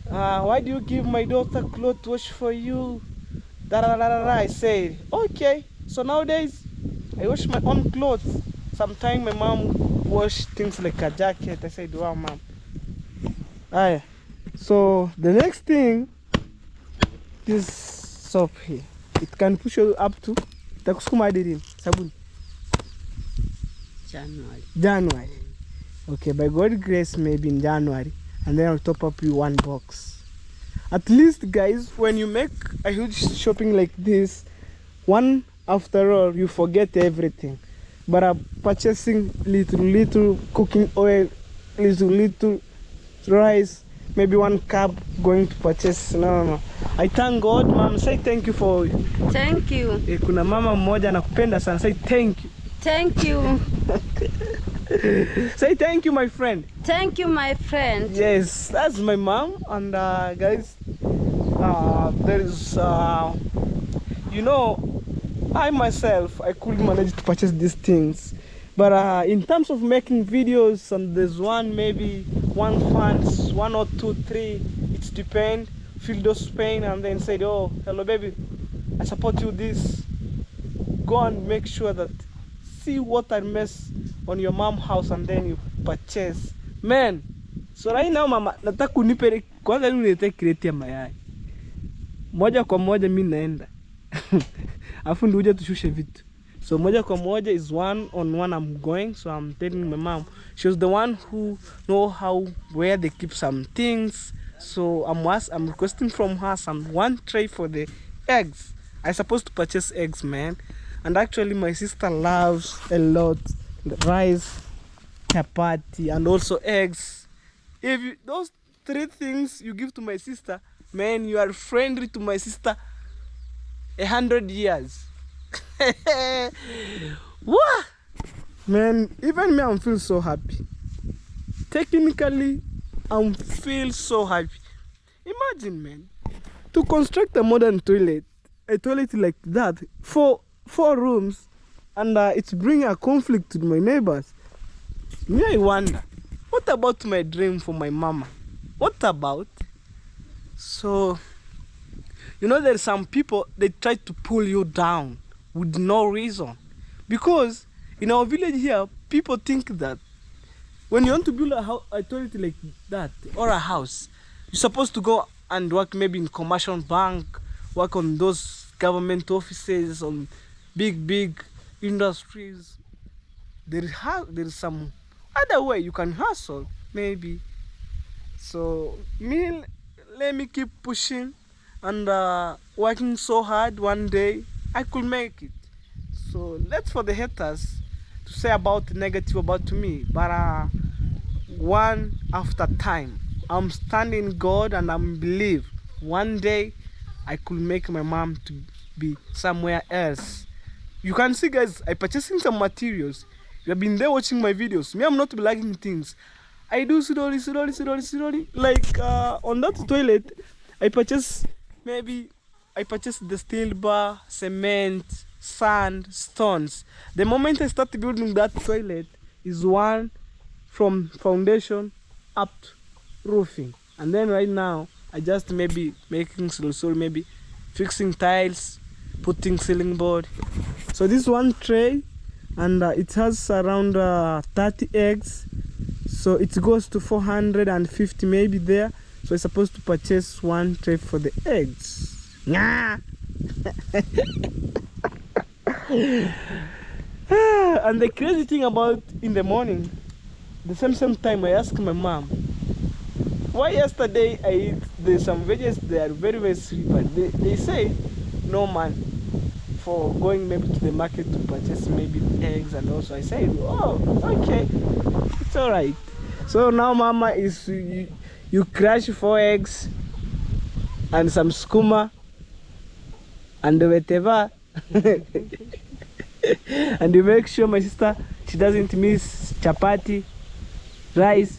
why do you give my daughter clothes to wash for you? I said, okay. So nowadays, I wash my own clothes. Sometimes my mom wash things like a jacket. I said, wow, Mom. Aye. So the next thing, this soap here. It can push you up to takusukuma hadi sabuni. January. Okay, by God's grace, maybe in January, and then I'll top up you 1 box. At least, guys, when you make a huge shopping like this, one after all, you forget everything. But I'm purchasing little cooking oil, little rice, maybe 1 cup going to purchase. No. I thank God, Mom. Say thank you for. Thank you. Kuna mama mmoja anakupenda sana. Say thank you. Thank you. Say thank you, my friend. Thank you, my friend. Yes, that's my mom. And guys, there is, you know, I myself, I could manage to purchase these things. But in terms of making videos, and there's one, maybe 1 fans, 1 or 2, 3, it depends. Feel those pain and then say, oh, hello baby, I support you this. Go and make sure that, see what I mess on your mom house and then you purchase. Man, so right now mama, nataka unipe kwanza niletee kreti ya mayai. Moja kwa moja mimi naenda. Afu ndio uje tushushe vitu. So moja kwa moja is 1 on 1 I'm going. So I'm telling my mom, she was the one who know where they keep some things. So I'm requesting from her some 1 tray for the eggs. I supposed to purchase eggs, man. And actually my sister loves a lot rice, chapati, and also eggs. If those 3 things you give to my sister, man, you are friendly to my sister 100 years. What? Man, even me, I'm feel so happy. Technically, I'm feel so happy. Imagine, man, to construct a modern toilet, a toilet like that, 4 rooms, and it's bringing a conflict to my neighbors. Me, I wonder, what about my dream for my mama? What about? So, you know, there's some people, they try to pull you down with no reason. Because in our village here, people think that when you want to build a toilet like that, or a house, you're supposed to go and work maybe in commercial bank, work on those government offices, on big industries. There is some other way you can hustle, maybe. So let me keep pushing and working so hard. One day I could make it. So that's for the haters to say about negative about me, but one after time, I'm standing God and I believe one day I could make my mom to be somewhere else. You can see, guys, I purchasing some materials. You have been there watching my videos. Me, I'm not liking things. I do slowly. Like on that toilet, I purchase the steel bar, cement, sand, stones. The moment I start building that toilet is one from foundation up to roofing. And then right now, I just maybe making slowly, maybe fixing tiles, putting ceiling board. So this one tray, and it has around 30 eggs. So it goes to 450 maybe there. So I'm supposed to purchase 1 tray for the eggs. Nah. And the crazy thing about in the morning, the same time I ask my mom, why yesterday I eat there's some veggies, they are very sweet, but they say no man for going maybe to the market to purchase maybe eggs, and also I say, oh, okay, it's all right. So now mama is you crush 4 eggs and some skuma and whatever and you make sure my sister, she doesn't miss chapati, rice.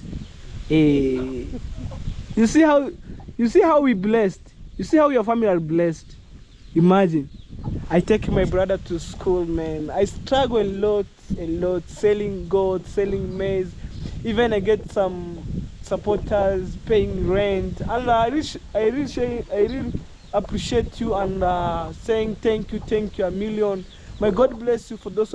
You see how we blessed. You see how your family are blessed. Imagine, I take my brother to school, man. I struggle a lot, selling goats, selling maize. Even I get some supporters paying rent, and I really appreciate you and saying thank you a million. May God bless you for those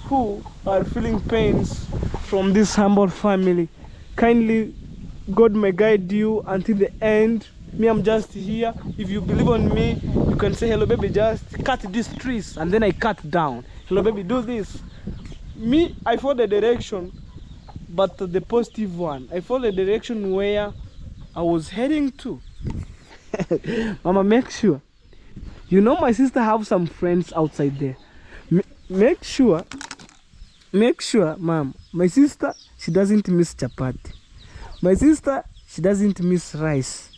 who are feeling pains from this humble family. Kindly, God may guide you until the end. Me, I'm just here. If you believe on me, you can say, hello baby, just cut these trees, and then I cut down. Hello baby, do this. Me, I follow the direction, but the positive one. I follow the direction where I was heading to. Mama, make sure. You know my sister have some friends outside there. Make sure, mom, my sister, she doesn't miss chapati. My sister, she doesn't miss rice.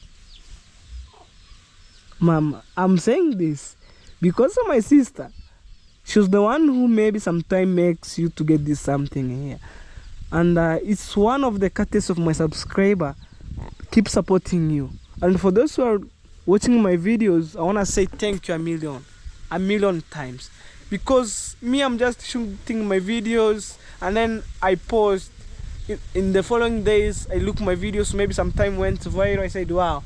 Mom, I'm saying this because of my sister. She's the one who maybe sometime makes you to get this something here. And it's one of the courtesies of my subscriber. Keep supporting you. And for those who are watching my videos, I want to say thank you a million times. Because me, I'm just shooting my videos and then I post. In the following days, I look my videos, maybe sometime went viral. I said, wow,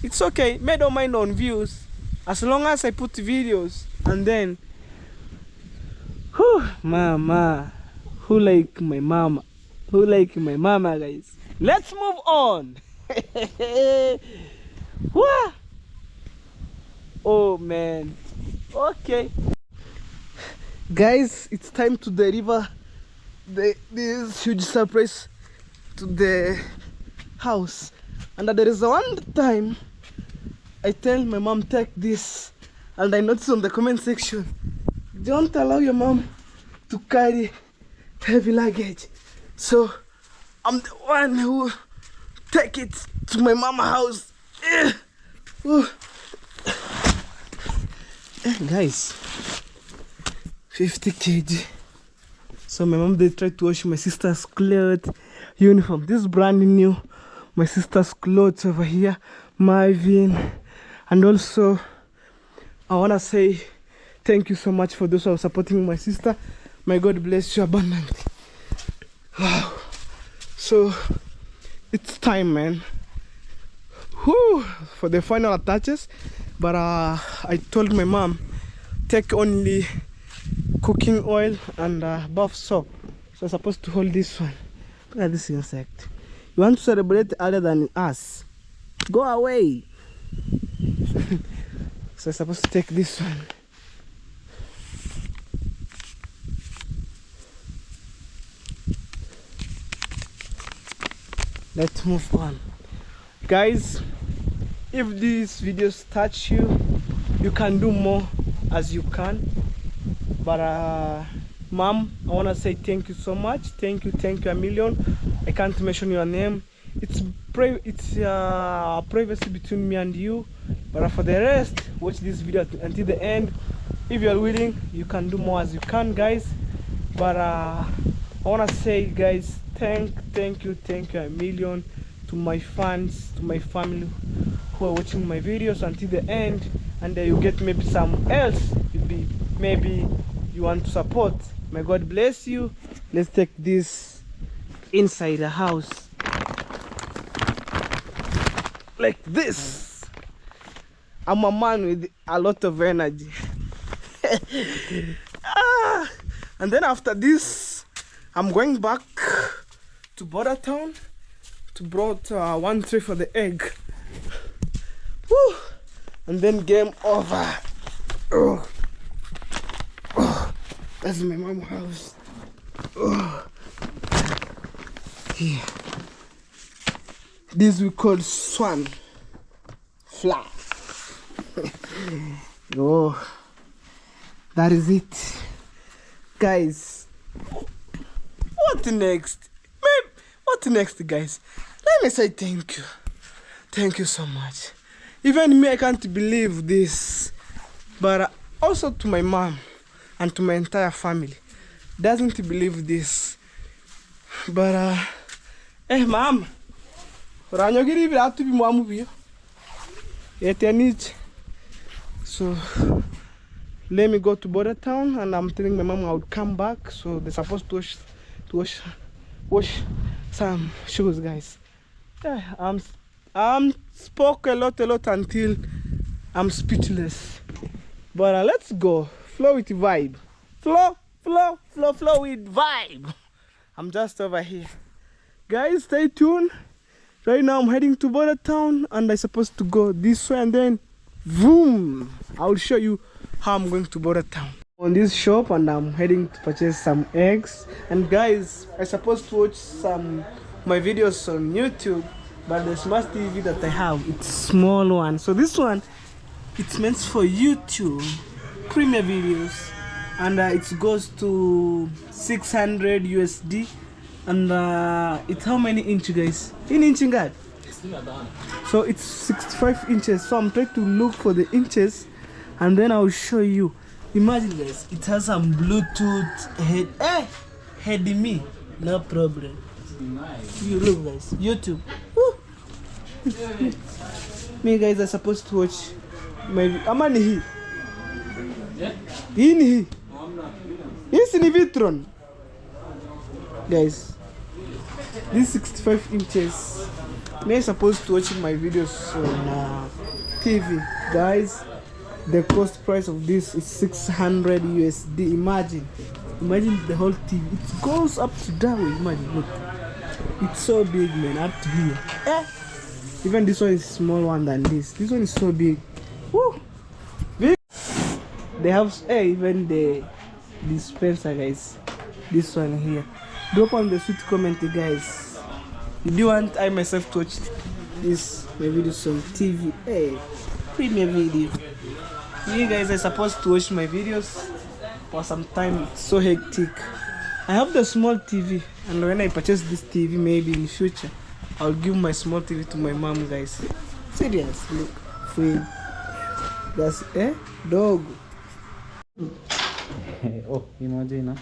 it's okay. Me don't mind on views. As long as I put videos. And then, mama, who like my mama? Who like my mama, guys? Let's move on. What? Oh man. Okay. Guys, it's time to deliver this huge surprise to the house. And there is one time I tell my mom, take this, and I notice on the comment section, don't allow your mom to carry heavy luggage. So I'm the one who take it to my mama house. Guys, 50 kg. So my mom, they tried to wash my sister's clothes, uniform. This is brand new. My sister's clothes over here, Marvin. And also, I want to say thank you so much for those who are supporting my sister. May God bless you abundantly. Wow. So, it's time, man. Whew, for the final touches. But I told my mom, take only cooking oil and bath soap. So I'm supposed to hold this one. Look at this insect. You want to celebrate other than us? Go away. So I'm supposed to take this one. Let's move on. Guys, if these videos touch you, you can do more as you can. But mom, I want to say thank you so much. Thank you a million. I can't mention your name. It's privacy between me and you. But for the rest, watch this video until the end. If you are willing, you can do more as you can, guys. But I want to say, guys, thank you a million to my fans, to my family who are watching my videos until the end. And you get maybe some else, maybe you want to support. May God bless you. Let's take this inside the house like this. I'm a man with a lot of energy. And then after this, I'm going back to Border Town to brought one tray for the egg. Woo! And then game over. That's my mom's house. Here. This we call swan flower. Oh, that is it, guys. What next? What next, guys? Let me say thank you so much. Even me, I can't believe this, but also to my mom and to my entire family doesn't believe this. But mom, ranyogiri bila tu bimamu biyo. Etenich. So let me go to Border Town, and I'm telling my mom I would come back. So they're supposed to wash some shoes, guys. I'm spoke a lot until I'm speechless. But let's go. Flow with vibe. Flow with vibe. I'm just over here. Guys, stay tuned. Right now I'm heading to Border Town, and I'm supposed to go this way, and then boom, I'll show you how I'm going to Border Town. On this shop, and I'm heading to purchase some eggs. And guys, I'm supposed to watch my videos on YouTube, but the smart TV that I have, it's small one. So this one, it's meant for YouTube premium videos, and it goes to 600 USD. And it's how many inches, guys? In inch, guys. So it's 65 inches. So I'm trying to look for the inches, and then I'll show you. Imagine, guys, it has some Bluetooth head in me. No problem. You look, guys. YouTube. Woo. Me, guys, are supposed to watch my. Amani he. In he. Yes, in Vitron. Guys, this 65 inches. Me are supposed to watch my videos on TV, guys. The cost price of this is 600 USD. Imagine the whole TV. It goes up to down. Imagine, look, it's so big, man, up to here. Even this one is small one than this. This one is so big. Woo! Big. They have even the dispenser, guys. This one here. Drop on the sweet comment, guys. Do you want I myself to watch this my videos on TV? Premium video. You guys are supposed to watch my videos for some time. It's so hectic. I have the small TV, and when I purchase this TV, maybe in the future, I'll give my small TV to my mom, guys. Serious, look, free. That's dog. Oh, imagine.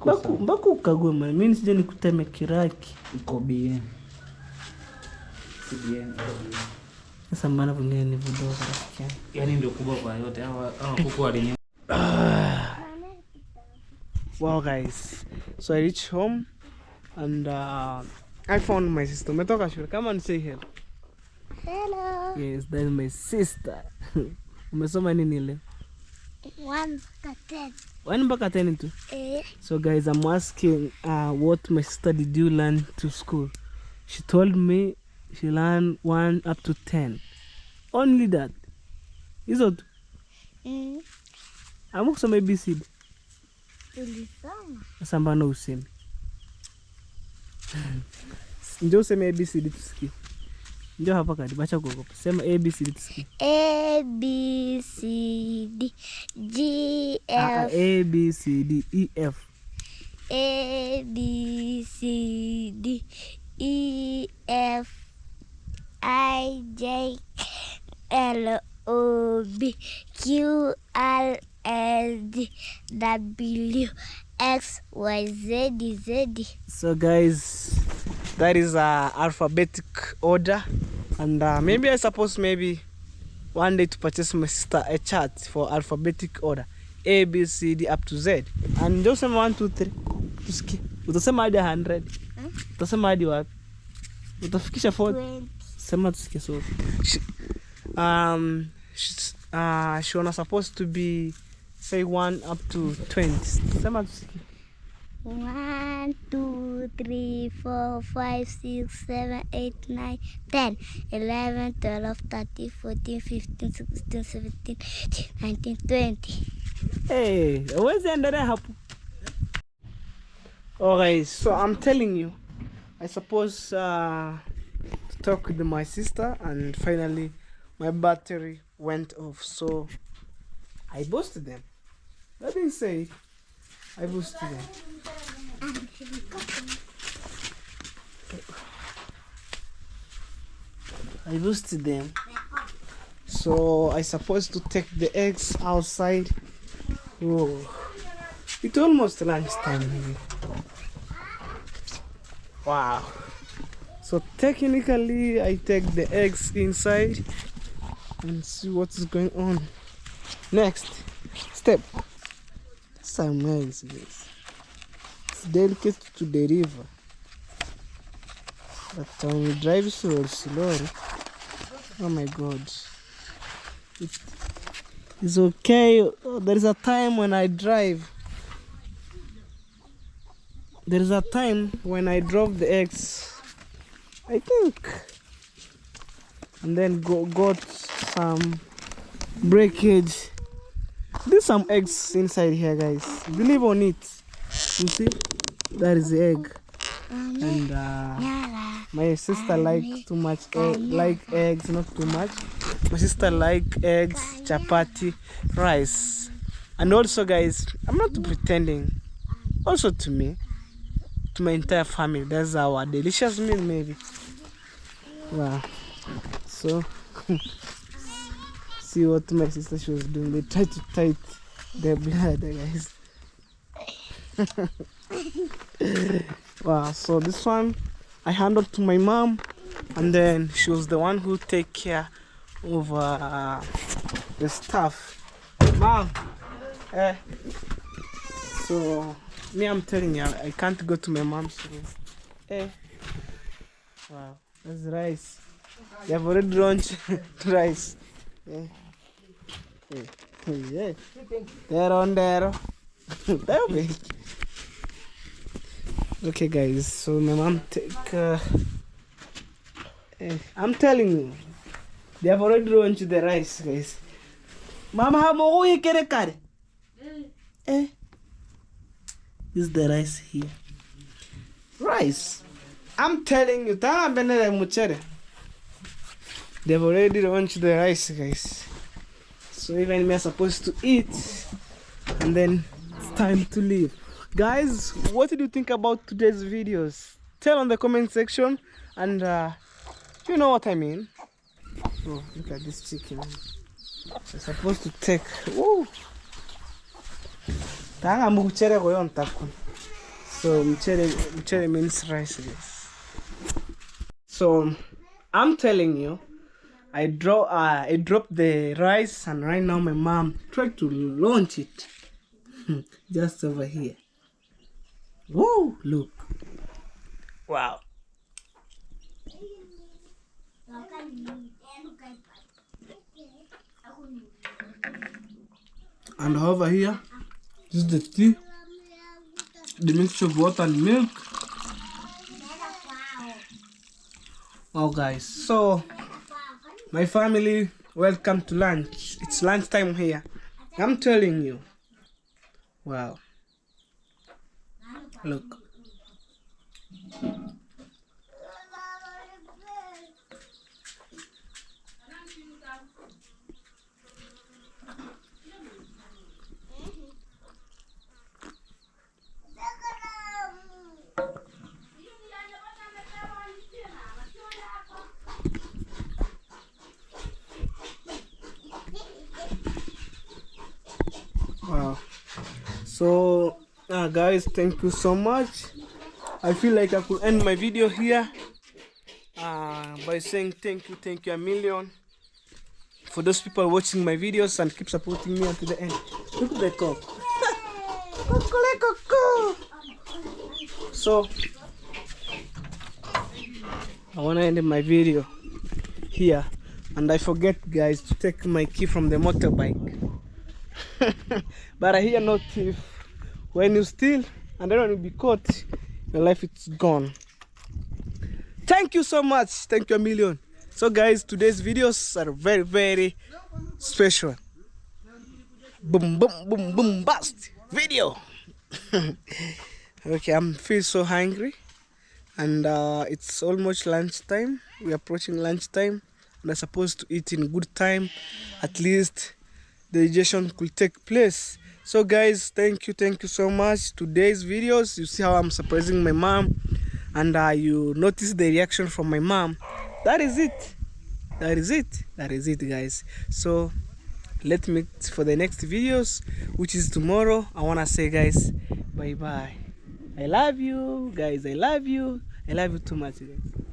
Baku ukagwe man, mimi nisije nikuteme kiraki. Iko bien. Si bien. Sasa mbona vingine ni vidogo rafiki yangu. Yaani ndio kubwa kwa yote hawa kuku wali. Wow, guys. So I reached home, and I found my sister. Umetoka shule. Come and say hello. Hello. Yes, that is my sister. Umesoma nini leo? 1 mpaka 10. 1 mpaka 10 tu. So guys, I'm asking what my sister did you learn to school. She told me she learned 1 up to 10. Only that. Is it? I'm kusoma ABCD. Ulisoma? Sasa mbona usemi? Njoo useme ABCD tusikie. Njoo hapa kadi, bacha kuogopa. Sema ABCD tusikie. A B C D G F A B C D E F. A B C D E F I J L O B Q R S D W X Y Z Z. So guys, that is alphabetic order, and maybe I suppose one day to purchase my sister a chart for alphabetic order, A B C D up to Z, and just 1 2 3 tusikie. Utasema hadi 100. Utasema hadi wapi? Utafikisha 40. Sema tusikie. So she was supposed to be say 1 up to 20. Sema tusikie. 1 2 3 4 5 6 7 8 9 10 11 12 13 14 15 16 17 18 19 20. Hey, uwezi endelea hapo. Okay, so I'm telling you, I suppose to talk with my sister, and finally my battery went off, so I boosted them. That being said, I boosted them. I boosted them. So I supposed to take the eggs outside. Oh, it's almost lunchtime. Wow. So technically I take the eggs inside and see what's going on. Next step. Some eggs, guys. It's delicate to deliver, but when you drive so slowly, oh my god, it's okay. There is a time when I drive. There is a time when I drop the eggs, I think, and then got some breakage. There's some eggs inside here, guys. Believe on it. You see, that is the egg, and my sister like too much like eggs, not too much. My sister like eggs, chapati, rice, and also, guys, I'm not pretending. Also to me, to my entire family, that's our delicious meal, maybe. Wow. So see what my sister she was doing. They tried to tie their bladder, guys. Wow. So this one I handed to my mom, and then she was the one who take care of the stuff. Mom, so me, I'm telling you, I can't go to my mom's room. Wow, that's rice. They have already launched rice. Yeah. There on there. Okay, guys. So my mom take. I'm telling you, they have already launched the rice, guys. Mama, how more you get a card? This is the rice here. Rice. I'm telling you, they've already launched the rice, guys. So even me are supposed to eat, and then it's time to leave. Guys, what did you think about today's videos? Tell on the comment section, and you know what I mean. Oh, look at this chicken. It's supposed to take. Woo! So mchere means rice, guys. So I'm telling you, I dropped the rice, and right now my mom tried to launch it just over here. Whoa, look. Wow. And over here, this is the tea, the mixture of water and milk. Oh, guys, so my family, welcome to lunch. It's lunchtime here. I'm telling you. Wow. Look. Wow. So guys, thank you so much. I feel like I could end my video here by saying thank you a million for those people watching my videos and keep supporting me until the end. Look at the cock. So I want to end my video here, and I forget, guys, to take my key from the motorbike. But I hear no thief. When you steal and then when you be caught, your life is gone. Thank you so much. Thank you a million. So guys, today's videos are very, very special. Boom, boom, boom, boom, bust video. Okay, I'm feel so hungry, and it's almost lunchtime. We're approaching lunchtime, and I'm supposed to eat in good time. At least the digestion could take place. So guys, thank you so much. Today's videos, you see how I'm surprising my mom, and you notice the reaction from my mom. That is it. That is it, guys. So let's meet for the next videos, which is tomorrow. I wanna say, guys, bye bye. I love you guys. I love you too much, guys.